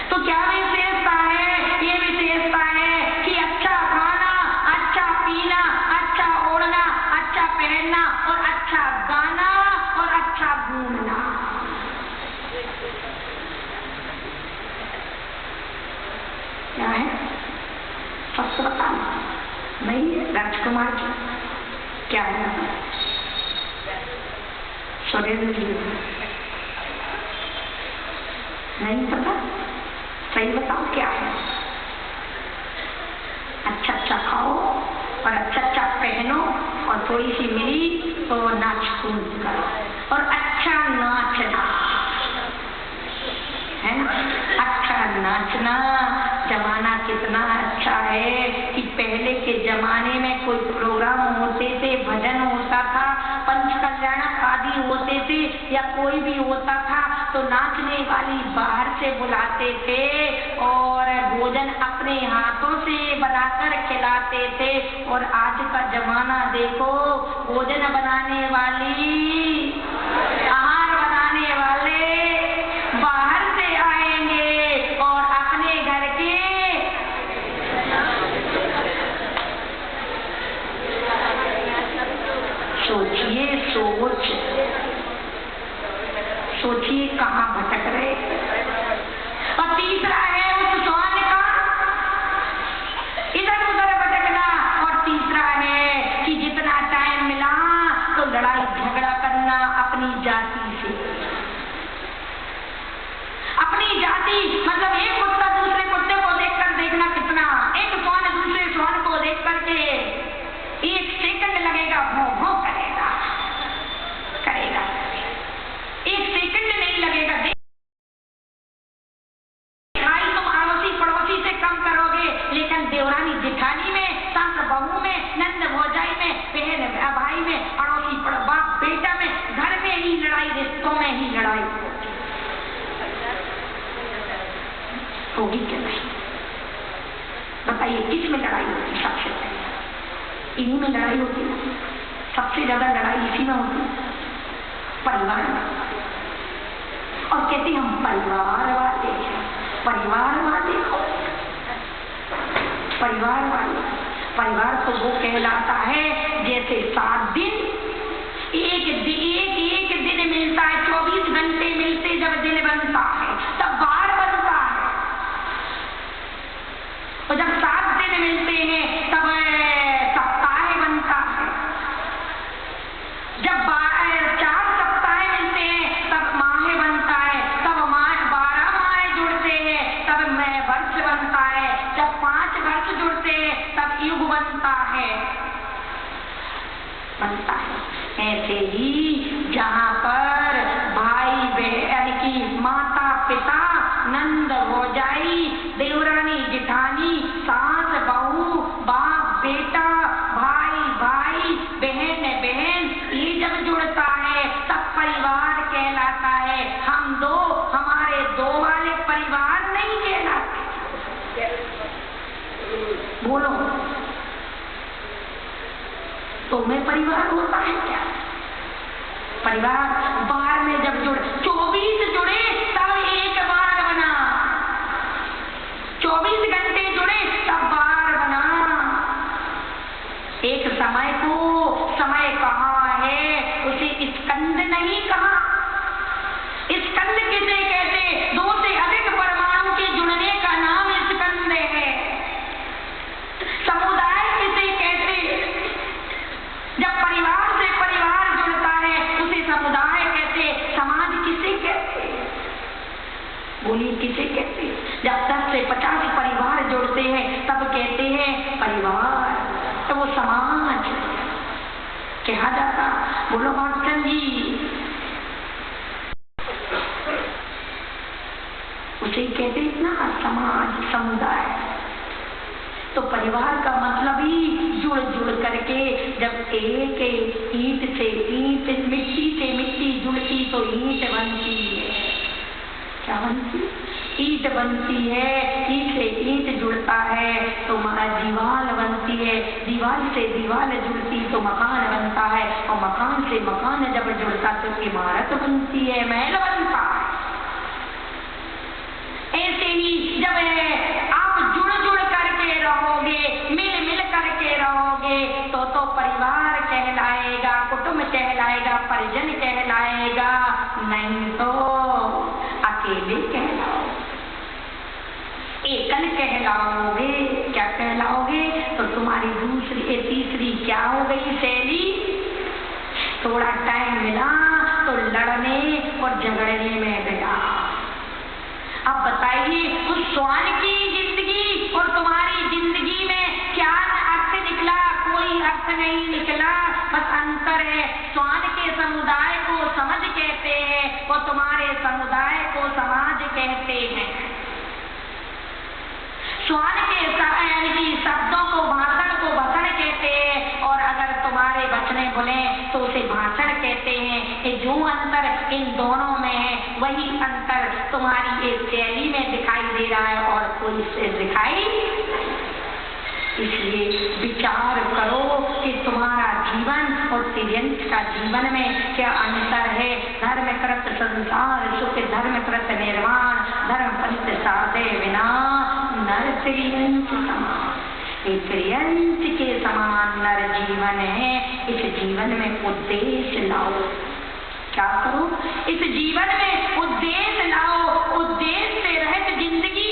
तो क्या विशेषता है? ये विशेषता है कि अच्छा खाना अच्छा पीना अच्छा ओढ़ना अच्छा पहनना और अच्छा गाना और अच्छा घूमना। क्या है? सच बताना नहीं। राजकुमार जी क्या है? सुरेंद्र जी नहीं पता? सही बताओ क्या है? अच्छा अच्छा खाओ और अच्छा अच्छा पहनो और थोड़ी सी मिली तो नाच कूद करो और अच्छा नाचना है ना? अच्छा नाचना। जमाना कितना अच्छा है कि पहले के जमाने में कोई प्रोग्राम होते थे, भजन होता था, पंचकल्याण आदि होते थे या कोई भी होता था तो नाचने वाली बाहर से बुलाते थे और भोजन अपने हाथों से बनाकर खिलाते थे। और आज का जमाना देखो, भोजन बनाने वाली सोचिए कहाँ भटक रहे। और तीसरा है उस श्वान का इधर उधर भटकना। और तीसरा है कि जितना टाइम मिला तो लड़ाई झगड़ा करना अपनी जाति से। अपनी जाति मतलब एक कुत्ता दूसरे कुत्ते को देखकर देखना कितना, एक श्वान दूसरे श्वान को देख करके 1 सेकंड लगेगा भौं भौं करेगा 1 सेकंड नहीं लगेगा। दिखाई तुम अड़ोसी पड़ोसी से कम करोगे, लेकिन देवरानी जेठानी में, सास बहू में, नंद भौजाई में, बहन भाई में, अड़ोसी बाप बेटा में, घर में ही लड़ाई, रिश्तों में ही लड़ाई होगी क्या नहीं? बताइए किस में लड़ाई होती? सबसे इन्हीं में लड़ाई होती है। सबसे ज्यादा लड़ाई इसी में होती है, परिवार में। और कहते हम परिवार वाले हैं। परिवार वाले हो, परिवार वाले। परिवार तो वो कहलाता है जैसे 7 दिन एक दिन मिलता है, 24 घंटे मिलते जब दिन बनता है तब बार बनता है। और जब 7 दिन मिलते हैं तब सप्ताह बनता है। जब 4 सप्ताह मिलते हैं तब माह बनता है। तब 12 माह जुड़ते हैं तब वर्ष बनता है। जब 5 वर्ष जुड़ते हैं तब युग बनता है। ऐसे ही जहाँ पर भाई बहन की माता पिता, नंद भौजाई, देवरानी जेठानी, सास बहू, बाप बेटा, भाई भाई, बहन बहन, ये जब जुड़ता है तब परिवार कहलाता है। हम दो, हमारे 2 वाले परिवार नहीं कहलाते। बोलो तो में परिवार होता है क्या? परिवार बार में जब जुड़े, 24 जुड़े तब एक बार बना। 24 घंटे जुड़े तब बार बना। एक समय को समय कहा है, उसे स्कंद नहीं कहा। स्कंद किसे कहते? 2 से अधिक परमाणु के जुड़ने का नाम स्कंद है। समुदाय किसे कहते? जब परिवार से परिवार जुड़ता है उसे समुदाय कहते। समाज किसे कहते? बोलिए किसे कहते? जब 10 से 50 परिवार जुड़ते हैं तब कहते हैं परिवार। तो वो समाज कहा जाता। बोलो भक्तन जी, उसे कहते ना समाज, समुदाय। तो परिवार का मतलब ही जुड़ जुड़ करके जब एक ईंट से ईंट, मिट्टी से मिट्टी जुड़ती तो ईंट बनती है। क्या बनती? ईंट बनती है। ईंट से ईंट जुड़ता है तो दीवार बनती है। दीवार से दीवार जुड़ती तो मकान बनता है। और मकान से मकान जब जुड़ता तो इमारत बनती है, महल बनता है। ऐसे ही जब आप जुड़ जुड़ करके रहोगे, मिल मिल करके रहोगे तो परिवार कहलाएगा, कुटुंब कहलाएगा, परिजन कहलाएगा। नहीं तो अकेले कहलाओगे, एकल कहलाओगे। क्या कहलाओगे? तो तुम्हारी तीसरी क्या हो गई शैली? थोड़ा टाइम मिला तो लड़ने और झगड़ने में गया। अब बताइए उस श्वान की जिंदगी और तुम्हारी जिंदगी में क्या अर्थ निकला? कोई अर्थ नहीं निकला। बस अंतर है, श्वान के समुदाय को समझ कहते हैं और तुम्हारे समुदाय को समाज कहते हैं। श्वान के शब्दों को, भाषण को वचन कहते हैं और अगर तुम्हारे वचने बोले तो उसे भाषण कहते हैं। ये जो अंतर इन दोनों में है वही अंतर तुम्हारी एक शैली में दिखाई दे रहा है और कोई से दिखाई। इसलिए विचार करो कि तुम्हारा जीवन और तिर्यंत का जीवन में क्या अंतर है। धर्मकृत संसार सुख, धर्मकृत निर्वाण, धर्म पंथ साधे विना नर तिर्यंत समान। त्रियंत के समान नर जीवन है। इस जीवन में उद्देश्य लाओ। क्या करो? इस जीवन में उद्देश्य लाओ, उद्देश्य से रहित जिंदगी।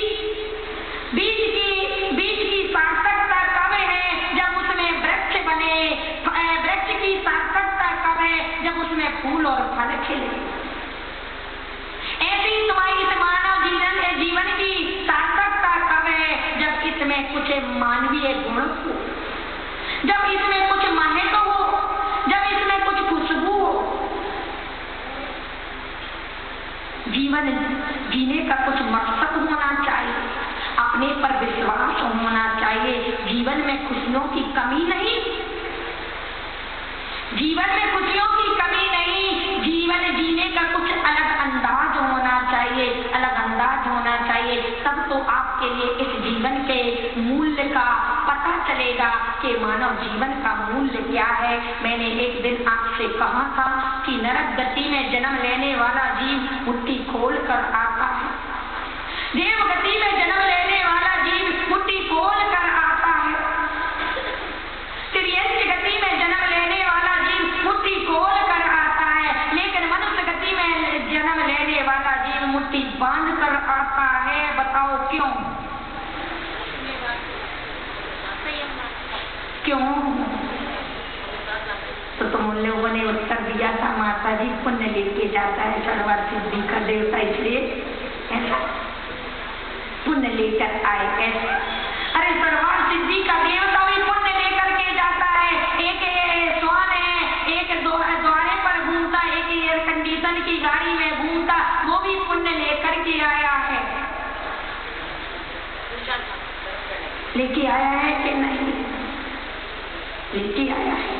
बीज की सार्थकता कब है? जब उसमें वृक्ष बने। वृक्ष की सार्थकता कब है? जब उसमें फूल और फल खिले। ऐसी तुम्हारी इस मानव जीवन की सार्थकता कब है? जब इसमें कुछ मानवीय गुण हो, जब इसमें कुछ महत्व हो, जब इसमें कुछ खुशबू हो। जीवन जीने का कुछ मकसद होना चाहिए, अपने पर विश्वास होना चाहिए। जीवन में खुशियों की कमी नहीं, जीवन में खुशियों की कमी नहीं। जीवन जीने का कुछ अलग अंदाज होना चाहिए, अलग अंदाज होना चाहिए। तब तो आपके लिए इस जीवन के मूल्य का पता चलेगा कि मानव जीवन का मूल्य क्या है। मैंने एक दिन आपसे कहा था कि नरक गति में जन्म लेने वाला जीव मुट्ठी खोल कर आता है, देव गति में जन्म लेने वाला जीव मुट्ठी खोल कर आता है, त्रियंच गति में जन्म लेने वाला जीव मुट्ठी खोल कर आता है, लेकिन मनुष्य गति में जन्म लेने वाला जीव मुट्ठी बांध कर आता है। बताओ क्यों? क्यों? तो तुम लोगों ने उत्तर दिया था, माता जी पुण्य लेके जाता है सर्वर सिद्धि का देवता, इसलिए ऐसा पुण्य लेकर आए। ऐसा अरे सर्वर सिद्धि का देवता भी पुण्य लेकर के जाता है। एक स्वान है, एक द्वारे पर घूमता, एक एयर कंडीशन की गाड़ी में घूमता, वो भी पुण्य लेकर के आया है। लेके आया है कि नहीं? लेके आया है।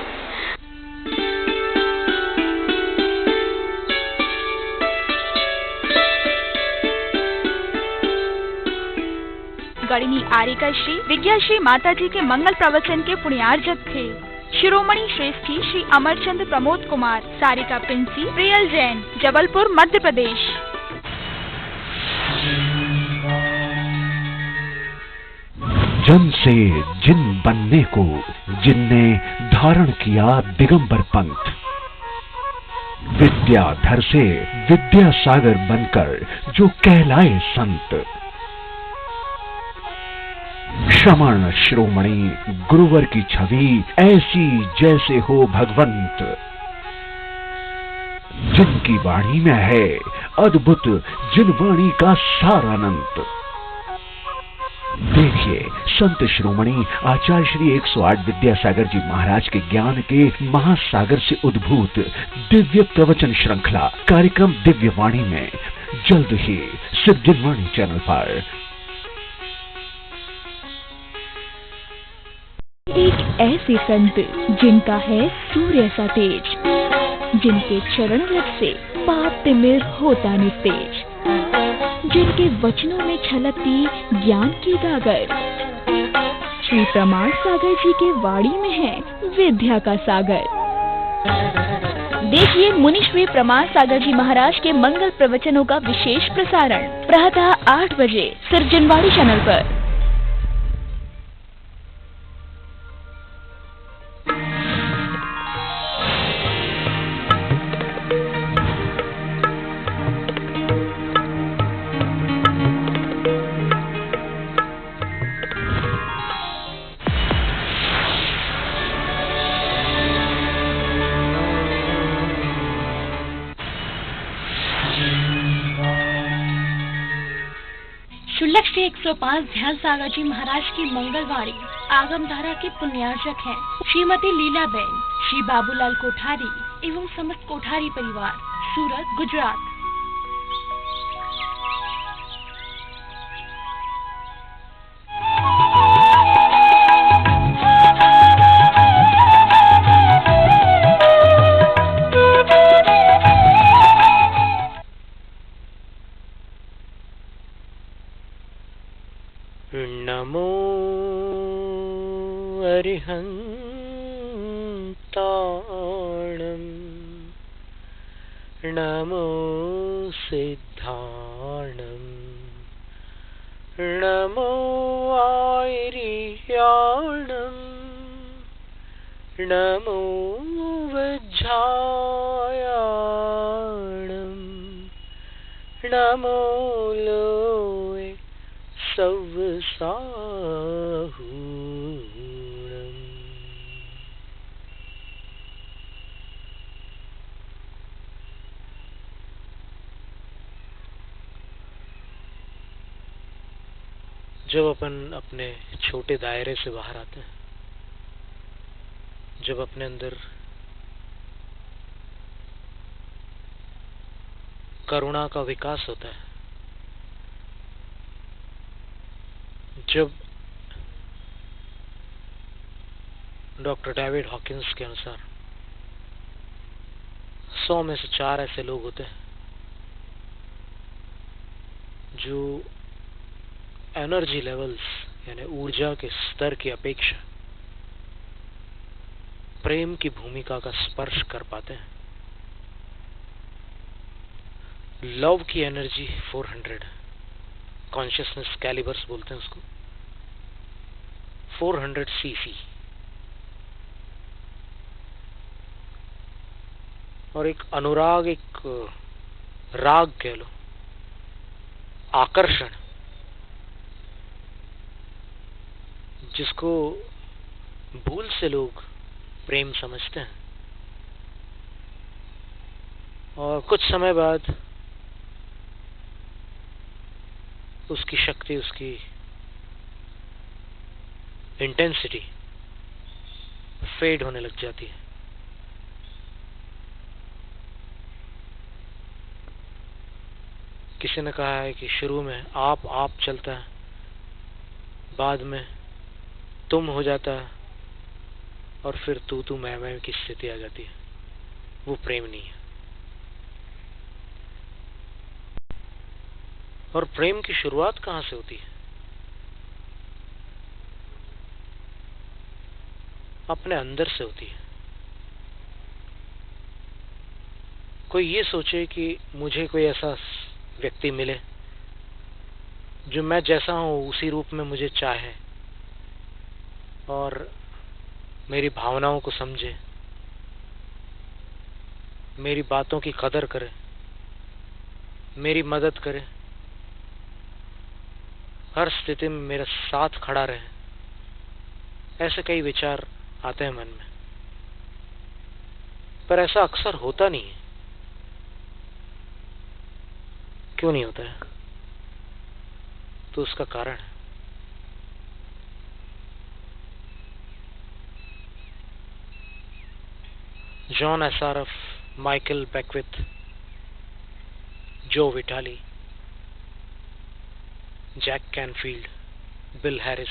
गणिनी आर्यका श्री विज्ञाश्री माताजी के मंगल प्रवचन के पुण्यार्जक थे शिरोमणि श्रेष्ठी श्री अमरचंद प्रमोद कुमार, सारिका पिंसी, प्रियल जैन, जबलपुर, मध्य प्रदेश। जन से जिन बनने को जिनने धारण किया दिगंबर पंथ, विद्याधर से विद्यासागर बनकर जो कहलाए संत, श्रमण शिरोमणि गुरुवर की छवि ऐसी जैसे हो भगवंत, जिनकी वाणी में है अद्भुत जिन वाणी का सारानंत। देखिए संत शिरोमणि आचार्य श्री 108 विद्यासागर जी महाराज के ज्ञान के महासागर से उद्भूत दिव्य प्रवचन श्रृंखला कार्यक्रम दिव्य वाणी में जल्द ही सिद्धवाणी चैनल पर। एक ऐसे संत जिनका है सूर्य सा तेज, जिनके चरण रज से पाप तिमिर होता निस्तेज, जिनके वचनों में छलकती ज्ञान की गागर। श्री प्रमाण सागर जी के वाणी में है विद्या का सागर। देखिए मुनि श्री प्रमाण सागर जी महाराज के मंगल प्रवचनों का विशेष प्रसारण प्रातः 8 बजे सिर्जनवाणी चैनल पर। श्री 105 ध्यान सागर जी महाराज की मंगलवाणी आगम धारा के पुण्यार्जक हैं श्रीमती लीलाबेन, श्री बाबूलाल कोठारी एवं समस्त कोठारी परिवार, सूरत, गुजरात। नमो अरिहन्ताणम् नमो सिद्धाणम् नमो आयर्याणम् नमो वज्राय नमो लोए सव साहूणम्। जब अपन अपने छोटे दायरे से बाहर आते हैं, जब अपने अंदर करुणा का विकास होता है, जब डॉक्टर डेविड हॉकिंस के अनुसार 100 में से 4 ऐसे लोग होते हैं जो एनर्जी लेवल्स यानी ऊर्जा के स्तर की अपेक्षा प्रेम की भूमिका का स्पर्श कर पाते हैं। लव की एनर्जी 400, कॉन्शियसनेस कैलिबर्स बोलते हैं उसको, 400 सीसी, और एक अनुराग, एक राग कह लो, आकर्षण, जिसको भूल से लोग प्रेम समझते हैं, और कुछ समय बाद उसकी शक्ति, उसकी इंटेंसिटी फेड होने लग जाती है। किसी ने कहा है कि शुरू में आप चलता है, बाद में तुम हो जाता है, और फिर तू मैं की स्थिति आ जाती है। वो प्रेम नहीं है। और प्रेम की शुरुआत कहां से होती है? अपने अंदर से होती है। कोई ये सोचे कि मुझे कोई ऐसा व्यक्ति मिले जो मैं जैसा हूं उसी रूप में मुझे चाहे और मेरी भावनाओं को समझे, मेरी बातों की कदर करे, मेरी मदद करे, हर स्थिति में मेरा साथ खड़ा रहे। ऐसे कई विचार आते हैं मन में, पर ऐसा अक्सर होता नहीं है। क्यों नहीं होता है? तो उसका कारण है John Assaraf, Michael Beckwith, Joe Vitale, Jack Canfield, Bill Harris,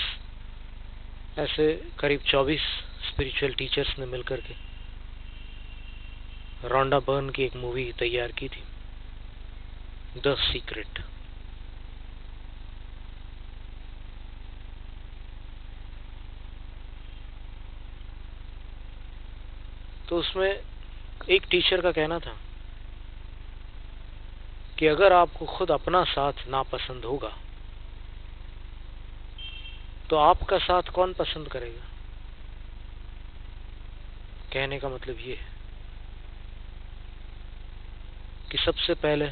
ऐसे करीब 24 स्पिरिचुअल टीचर्स ने मिलकर के रोंडा बर्न की एक मूवी तैयार की थी, द सीक्रेट। तो उसमें एक टीचर का कहना था कि अगर आपको खुद अपना साथ नापसंद होगा तो आपका साथ कौन पसंद करेगा? कहने का मतलब ये है कि सबसे पहले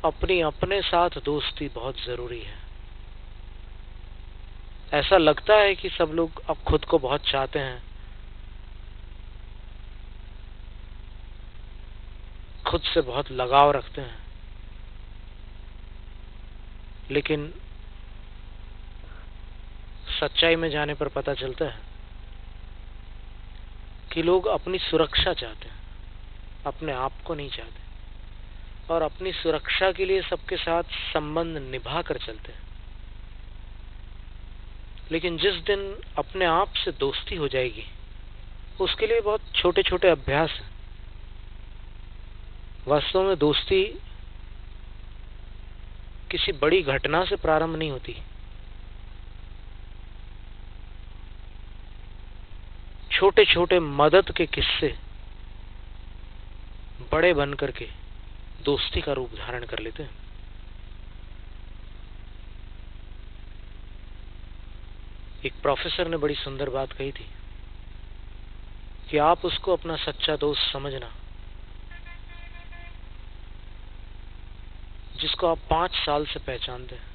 अपने साथ दोस्ती बहुत जरूरी है। ऐसा लगता है कि सब लोग अब खुद को बहुत चाहते हैं, खुद से बहुत लगाव रखते हैं, लेकिन सच्चाई में जाने पर पता चलता है कि लोग अपनी सुरक्षा चाहते हैं, अपने आप को नहीं चाहते, और अपनी सुरक्षा के लिए सबके साथ संबंध निभा कर चलते हैं। लेकिन जिस दिन अपने आप से दोस्ती हो जाएगी, उसके लिए बहुत छोटे छोटे अभ्यास हैं। वास्तव में दोस्ती किसी बड़ी घटना से प्रारंभ नहीं होती। छोटे छोटे मदद के किस्से बड़े बन करके दोस्ती का रूप धारण कर लेते हैं। एक प्रोफेसर ने बड़ी सुंदर बात कही थी कि आप उसको अपना सच्चा दोस्त समझना जिसको आप 5 साल से पहचानते हैं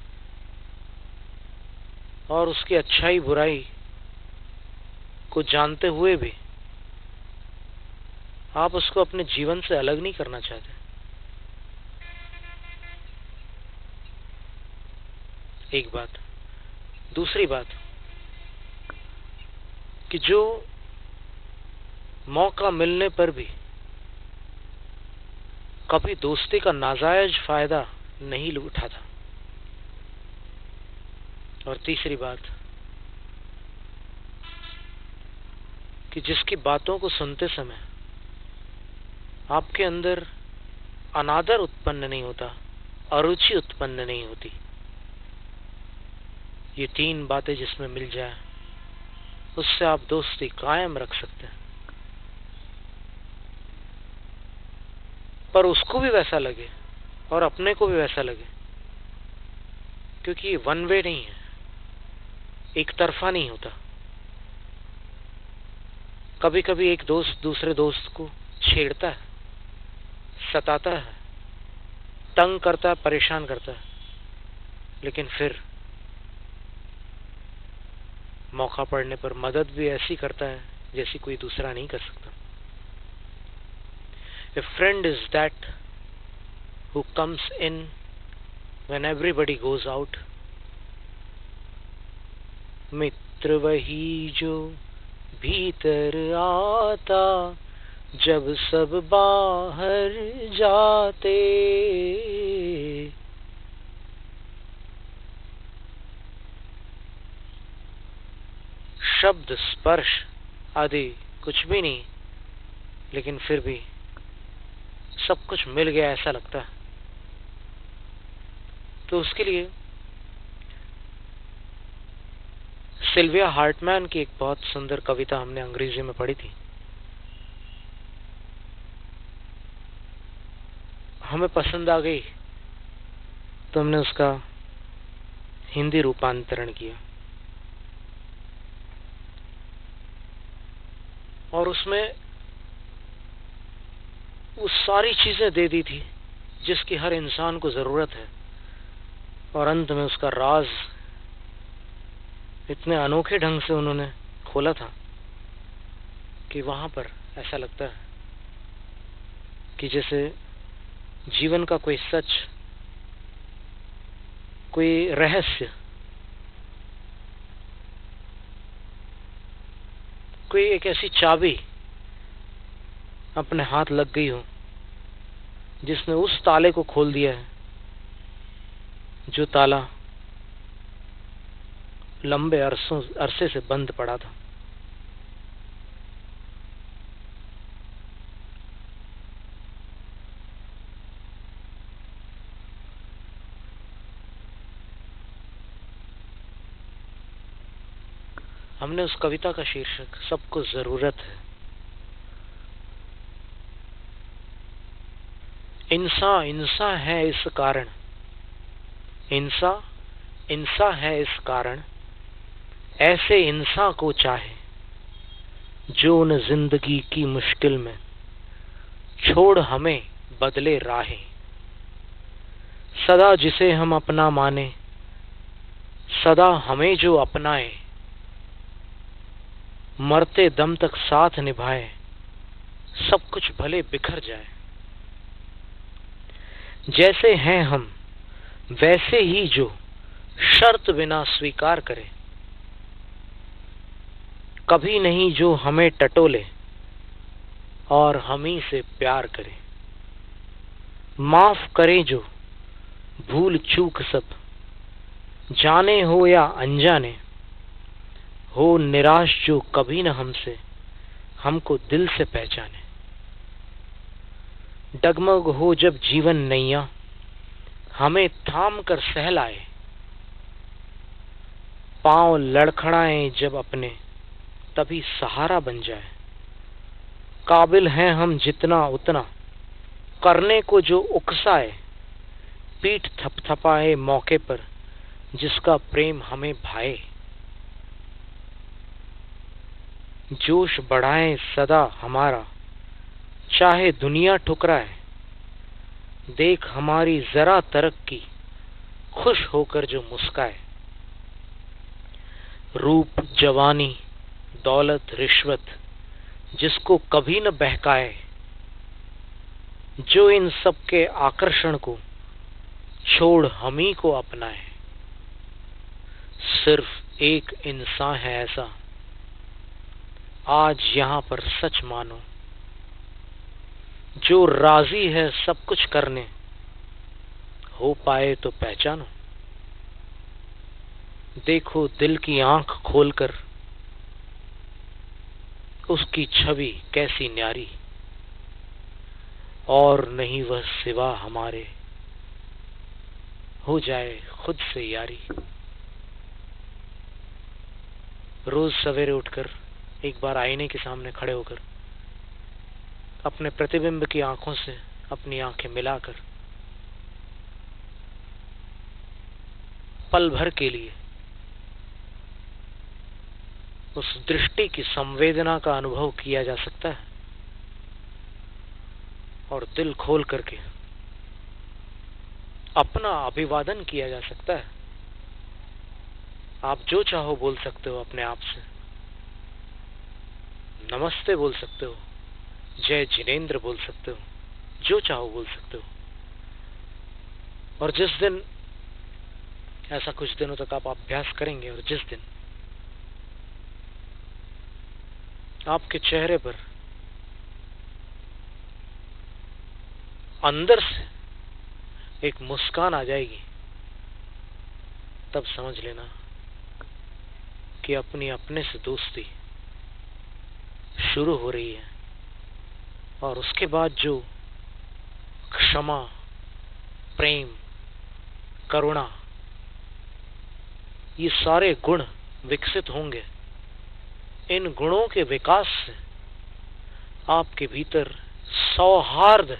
और उसकी अच्छाई बुराई को जानते हुए भी आप उसको अपने जीवन से अलग नहीं करना चाहते। एक बात। दूसरी बात कि जो मौका मिलने पर भी कभी दोस्ती का नाजायज फायदा नहीं उठाता। और तीसरी बात कि जिसकी बातों को सुनते समय आपके अंदर अनादर उत्पन्न नहीं होता, अरुचि उत्पन्न नहीं होती। ये 3 बातें जिसमें मिल जाए उससे आप दोस्ती कायम रख सकते हैं। पर उसको भी वैसा लगे और अपने को भी वैसा लगे, क्योंकि ये वन वे नहीं है, एक तरफा नहीं होता। कभी कभी एक दोस्त दूसरे दोस्त को छेड़ता है, सताता है, तंग करता है, परेशान करता है, लेकिन फिर मौका पड़ने पर मदद भी ऐसी करता है जैसी कोई दूसरा नहीं कर सकता। A friend is that who comes in when everybody goes out. मित्र वही जो भीतर आता जब सब बाहर जाते। शब्द स्पर्श आदि कुछ भी नहीं, लेकिन फिर भी सब कुछ मिल गया ऐसा लगता है। तो उसके लिए सिल्विया हार्टमैन की एक बहुत सुंदर कविता हमने अंग्रेजी में पढ़ी थी, हमें पसंद आ गई तो हमने उसका हिंदी रूपांतरण किया और उसमें वो सारी चीजें दे दी थी जिसकी हर इंसान को जरूरत है, और अंत में उसका राज इतने अनोखे ढंग से उन्होंने खोला था कि वहां पर ऐसा लगता है कि जैसे जीवन का कोई सच, कोई रहस्य, कोई एक ऐसी चाबी अपने हाथ लग गई हो जिसने उस ताले को खोल दिया है जो ताला लंबे अरसे से बंद पड़ा था। हमने उस कविता का शीर्षक सबको जरूरत है। इंसा है इस कारण, इंसा है इस कारण, ऐसे इंसान को चाहे जो न जिंदगी की मुश्किल में छोड़ हमें बदले राहें। सदा जिसे हम अपना माने, सदा हमें जो अपनाए, मरते दम तक साथ निभाए, सब कुछ भले बिखर जाए। जैसे हैं हम वैसे ही जो शर्त बिना स्वीकार करे, कभी नहीं जो हमें टटोले और हम ही से प्यार करे। माफ करे जो भूल चूक सब, जाने हो या अनजाने, हो निराश जो कभी न हमसे हमको दिल से पहचाने। डगमग हो जब जीवन नैया, हमें थाम कर सहलाए, पांव लड़खड़ाएं जब अपने तभी सहारा बन जाए। काबिल हैं हम जितना उतना करने को जो उकसाए, पीठ थपथपाए मौके पर जिसका प्रेम हमें भाए। जोश बढ़ाए सदा हमारा चाहे दुनिया ठुकराए, देख हमारी जरा तरक्की, खुश होकर जो मुस्काए। रूप, जवानी, दौलत, रिश्वत जिसको कभी न बहकाए, जो इन सब के आकर्षण को छोड़ हम ही को अपनाए। सिर्फ एक इंसान है ऐसा, आज यहाँ पर सच मानो, जो राजी है सब कुछ करने, हो पाए तो पहचानो। देखो दिल की आंख खोलकर, उसकी छवि कैसी न्यारी, और नहीं वह सिवा हमारे, हो जाए खुद से यारी। रोज सवेरे उठकर एक बार आईने के सामने खड़े होकर अपने प्रतिबिंब की आंखों से अपनी आंखें मिलाकर पल भर के लिए उस दृष्टि की संवेदना का अनुभव किया जा सकता है और दिल खोल करके अपना अभिवादन किया जा सकता है। आप जो चाहो बोल सकते हो अपने आप से, नमस्ते बोल सकते हो, जय जिनेंद्र बोल सकते हो, जो चाहो बोल सकते हो। और जिस दिन ऐसा कुछ दिनों तक आप अभ्यास करेंगे और जिस दिन आपके चेहरे पर अंदर से एक मुस्कान आ जाएगी, तब समझ लेना कि अपनी अपने से दोस्ती शुरू हो रही है। और उसके बाद जो क्षमा, प्रेम, करुणा, ये सारे गुण विकसित होंगे। इन गुणों के विकास से आपके भीतर सौहार्द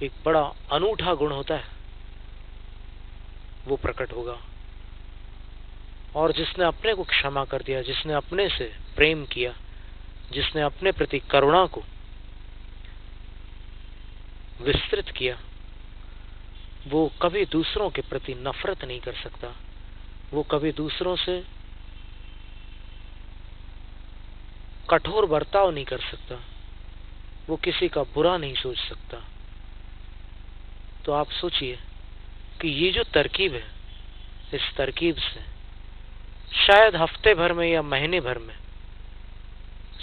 एक बड़ा अनूठा गुण होता है, वो प्रकट होगा। और जिसने अपने को क्षमा कर दिया, जिसने अपने से प्रेम किया, जिसने अपने प्रति करुणा को विस्तृत किया, वो कभी दूसरों के प्रति नफरत नहीं कर सकता। वो कभी दूसरों से कठोर बर्ताव नहीं कर सकता। वो किसी का बुरा नहीं सोच सकता। तो आप सोचिए कि ये जो तरकीब है, इस तरकीब से शायद हफ्ते भर में या महीने भर में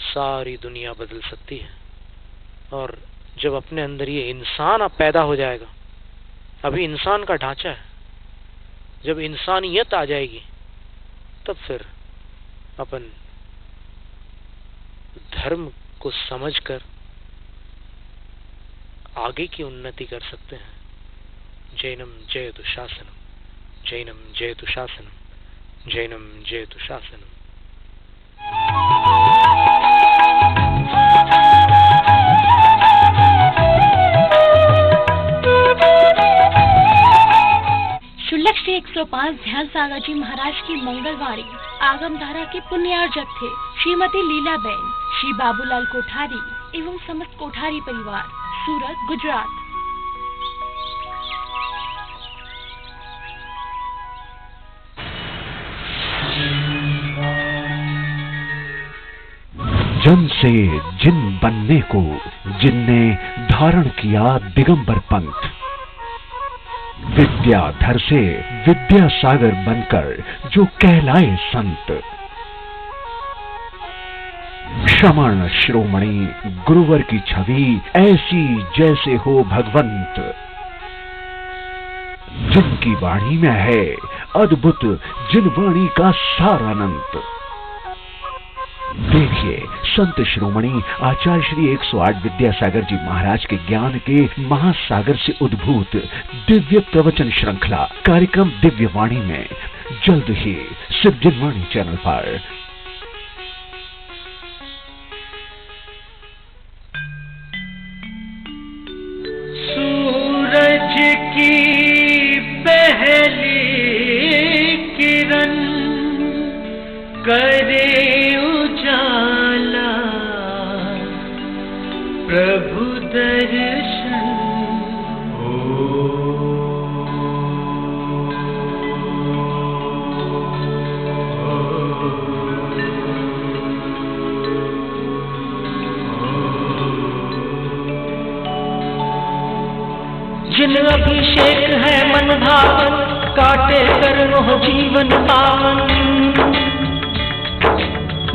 सारी दुनिया बदल सकती है। और जब अपने अंदर ये इंसान अब पैदा हो जाएगा, अभी इंसान का ढांचा है, जब इंसानियत आ जाएगी तब फिर अपन धर्म को समझकर आगे की उन्नति कर सकते हैं। जैनम जयतु शासनम, जैनम जयतु शासनम, जैनम जयतु शासनम। शुल्लक श्री 105 ध्यान सागर जी महाराज की मंगलवारी आगम धारा के पुण्यार्जक थे श्रीमती लीलाबेन, श्री बाबूलाल कोठारी एवं समस्त कोठारी परिवार, सूरत, गुजरात। जन से जिन बनने को जिनने धारण किया दिगंबर पंथ, विद्याधर से विद्यासागर बनकर जो कहलाए संत, श्रमण श्रोमणी गुरुवर की छवि ऐसी जैसे हो भगवंत, जिनकी वाणी में है अद्भुत जिन वाणी का सार अनंत। देखिए संत श्रोमणी आचार्य श्री 108 विद्यासागर जी महाराज के ज्ञान के महासागर से उद्भूत दिव्य प्रवचन श्रृंखला कार्यक्रम दिव्य वाणी में जल्द ही सिद्धजन वाणी चैनल पर। सूरज की पहली किरण करे उजाला, प्रभु दर्शन जिन अभिषेक है मन भावन, काटे कर्म हो जीवन पावन।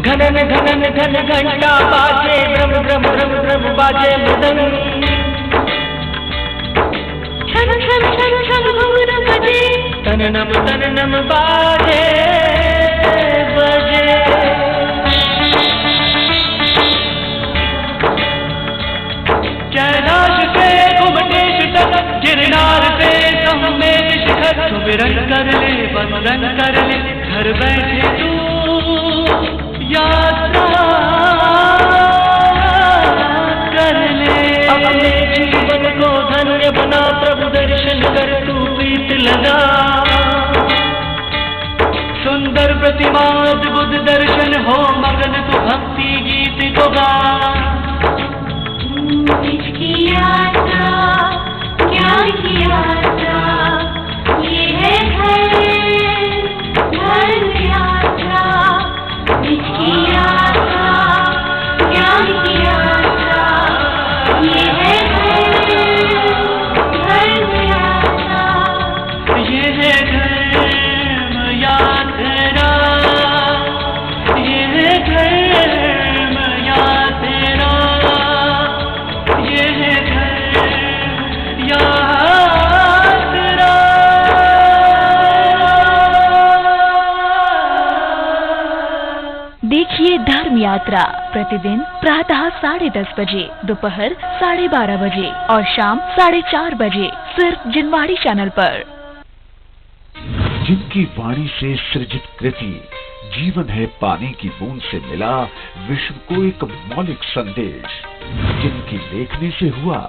घनन घनन घन घंटा बाजे, भ्रम भ्रम भ्रम भ्रम बाजे मृदंग। छन छन छन छन घुंघरू बजे, तन नम बाजे बजे। कैलाश से घुमटेश तक, गिरनार से समेत शिखर। सुमिरन कर ले वंदन कर ले, घर बैठे तू यात्रा कर ले। अपने जीवन को धन्य बना, प्रभु दर्शन कर तू प्रीत लगा। सुंदर प्रतिमा अद्भुत दर्शन हो, मगन तू भक्ति गीत को गा। इसकी यात्रा ज्ञान की यात्रा, ये है धर्म यात्रा। इसकी यात्रा ज्ञान की यात्रा, ये है धर्म यात्रा। ये है धर्म यात्रा, ये है धर्म यात्रा, ये है धर्म यात्रा। देखिए धर्म यात्रा प्रतिदिन प्रातः 10:30 बजे, दोपहर 12:30 बजे और शाम 4:30 बजे, सिर्फ जिनवाड़ी चैनल पर। जिनकी वाणी से सृजित कृति जीवन है पानी की बूंद से मिला विश्व को एक मौलिक संदेश। जिनकी लेखनी से हुआ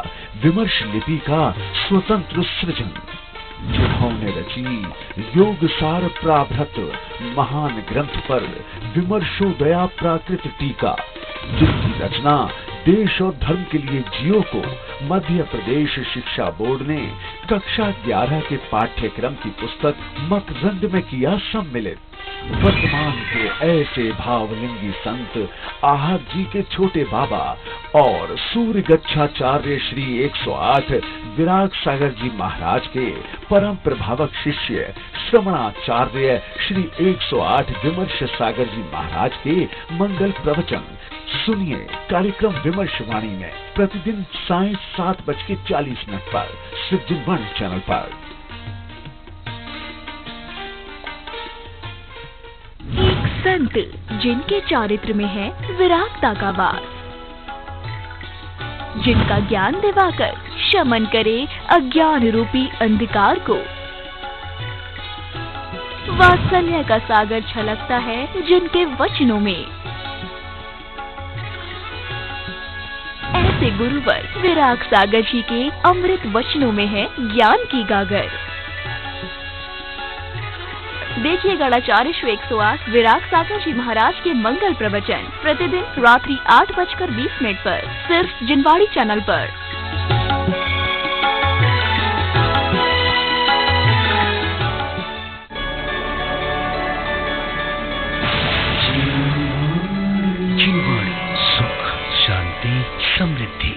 विमर्श लिपि का स्वतंत्र सृजन। जिन्होंने रची योग सार प्राभृत महान ग्रंथ पर विमर्शोदया प्राकृत टीका। जिनकी रचना देश और धर्म के लिए जियो को मध्य प्रदेश शिक्षा बोर्ड ने कक्षा 11 के पाठ्यक्रम की पुस्तक मकरंद में किया सम्मिलित। वर्तमान के ऐसे भावलिंगी संत आहत जी के छोटे बाबा और सूर्य गच्छाचार्य श्री 108 विराग सागर जी महाराज के परम प्रभावक शिष्य श्रवणाचार्य श्री 108 विमर्श सागर जी महाराज के मंगल प्रवचन सुनिए कार्यक्रम विमर्श वाणी में प्रतिदिन सायं 7:40 पर सिर्फ जिनवाणी चैनल पर। एक संत जिनके चारित्र में है विरागता का वास, जिनका ज्ञान दिवाकर शमन करे अज्ञान रूपी अंधकार को। वात्सल्य का सागर छलकता है जिनके वचनों में। ऐसे गुरुवर विराग सागर जी के अमृत वचनों में है ज्ञान की गागर। देखिए गणाचार्य श्री 108 विराग सागर जी महाराज के मंगल प्रवचन प्रतिदिन रात्रि 8:20 पर सिर्फ जिनवाड़ी चैनल पर। जिनवाड़ी सुख शांति समृद्धि।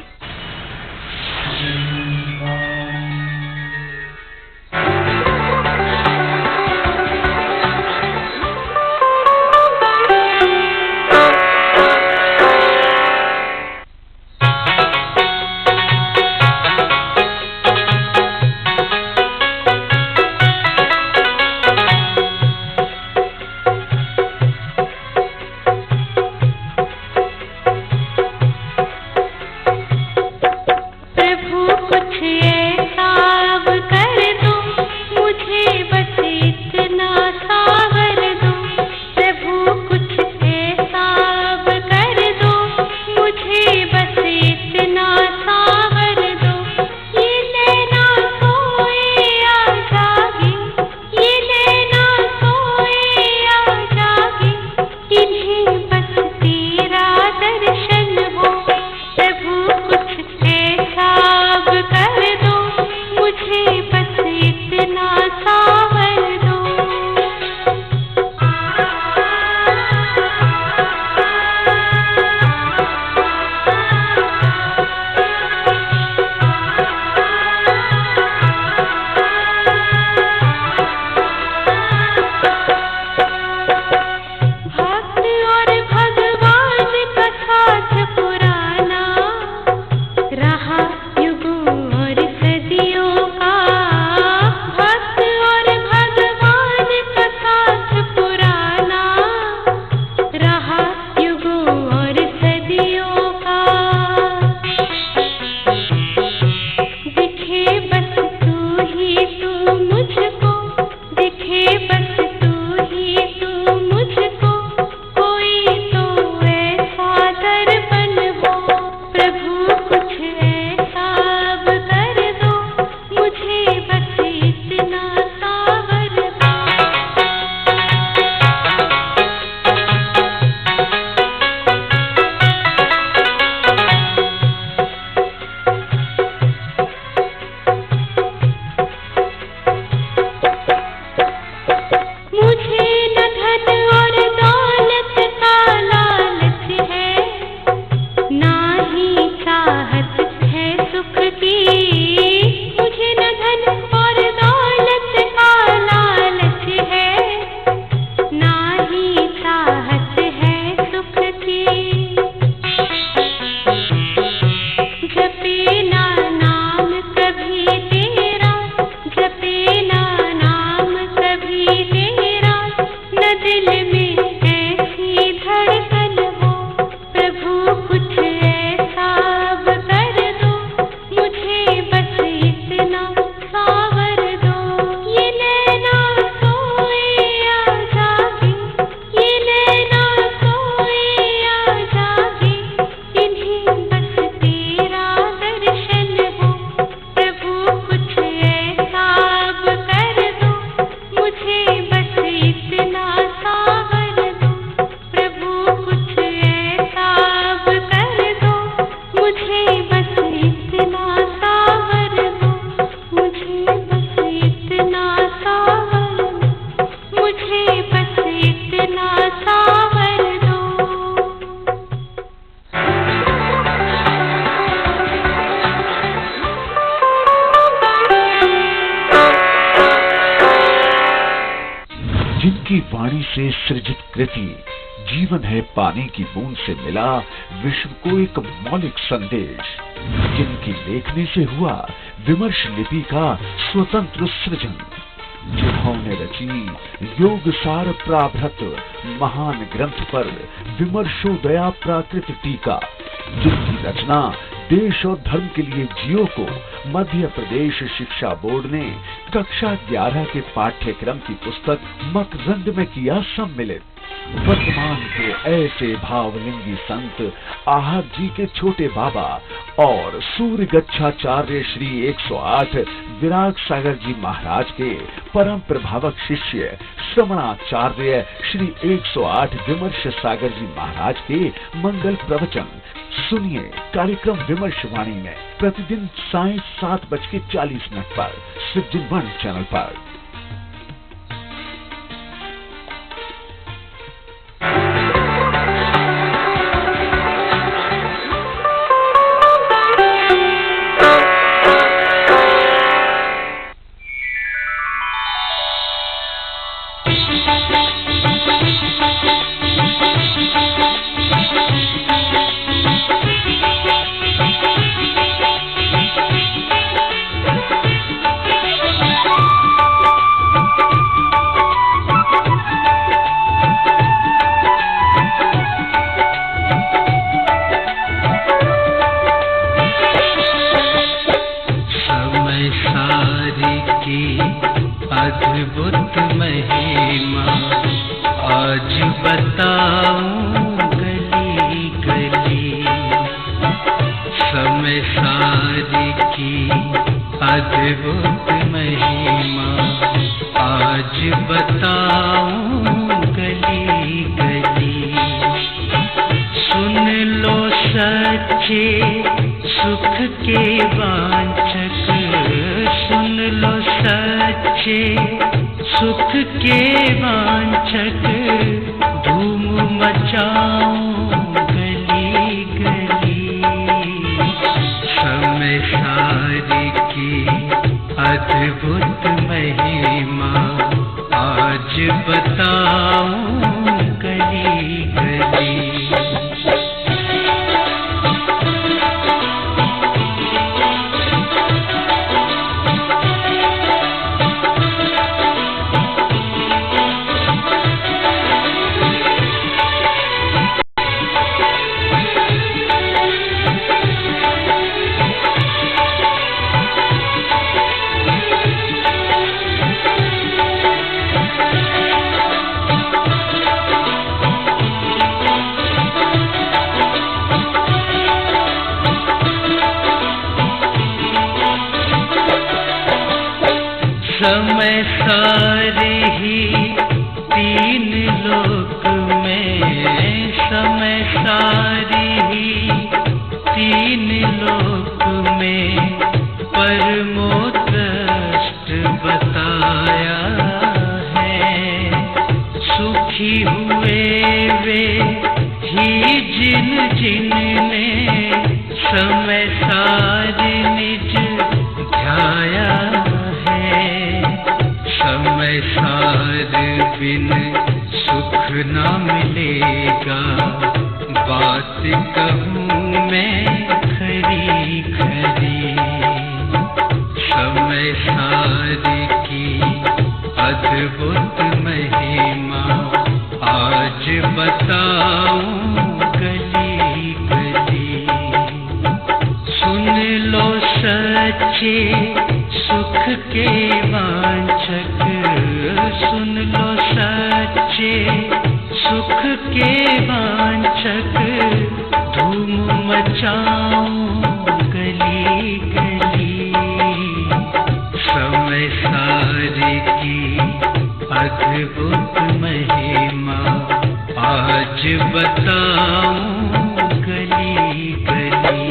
जिनकी वाणी से सृजित कृति जीवन है पानी की बूंद से मिला विश्व को एक मौलिक संदेश, जिनकी लेखनी से हुआ विमर्श लिपि का स्वतंत्र सृजन, जिन्होंने रची योग सार प्राभृत महान ग्रंथ पर विमर्शोदया प्राकृत टीका, जिनकी रचना देश और धर्म के लिए जियो को मध्य प्रदेश शिक्षा बोर्ड ने कक्षा 11 के पाठ्यक्रम की पुस्तक मकरंद में किया सम्मिलित। वर्तमान के ऐसे भावलिंगी संत आहत जी के छोटे बाबा और सूर्य गच्छाचार्य श्री 108 विराग सागर जी महाराज के परम प्रभावक शिष्य श्रवणाचार्य श्री 108 विमर्श सागर जी महाराज के मंगल प्रवचन सुनिए कार्यक्रम विमर्श वाणी में प्रतिदिन सायं 7:40 पर सृजन वन चैनल पर। अद्भुत महिमा आज बताऊं गली गली, समय सारी की अद्भुत महिमा आज बताऊं गली गली। सुन लो सच्चे सुख के वांछक, सुन लो सच्चे सुख के वांछक, धूम मचाऊं गली गली। समय सारी की अद्भुत महिमा आज बताऊं गली गली। समय सारे ही तीन लोक में, समय सारी ही तीन लोक में परमोत्कृष्ट बताया है। सुखी हुए वे ही जिन जिनने समय सारी निज ध्याया है। समय सार बिन सुख न मिलेगा, बात कहूँ मैं खरी खरी। समय सार की अद्भुत महिमा आज बताऊं गली गली। सुन लो सच्चे सुख के वांछक, सुन लो सच्चे सुख के वांछक, धूम मचाऊं गली गली। समय सारी की अद्भुत महिमा आज बताऊं गली गली।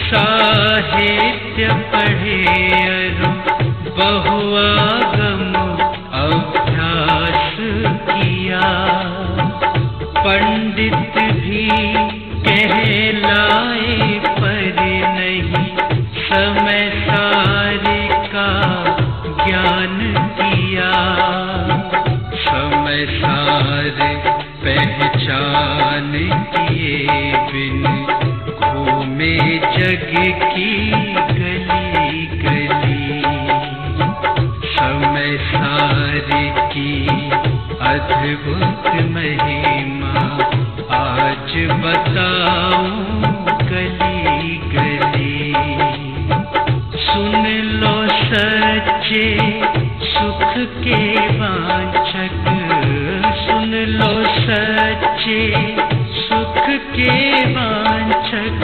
साहित्य पढ़े अरु बहुआगम अभ्यास किया, पंडित भी कहलाए पर नहीं समय सारे का ज्ञान किया। समय सारे पहचान किए बिन घूमे जग की गली गली। समय सारे की अद्भुत महिमा आज बताऊं गली गली। सुन लो सच्चे सुख के वांछक, सुन लो सच्चे सुख के वांछक,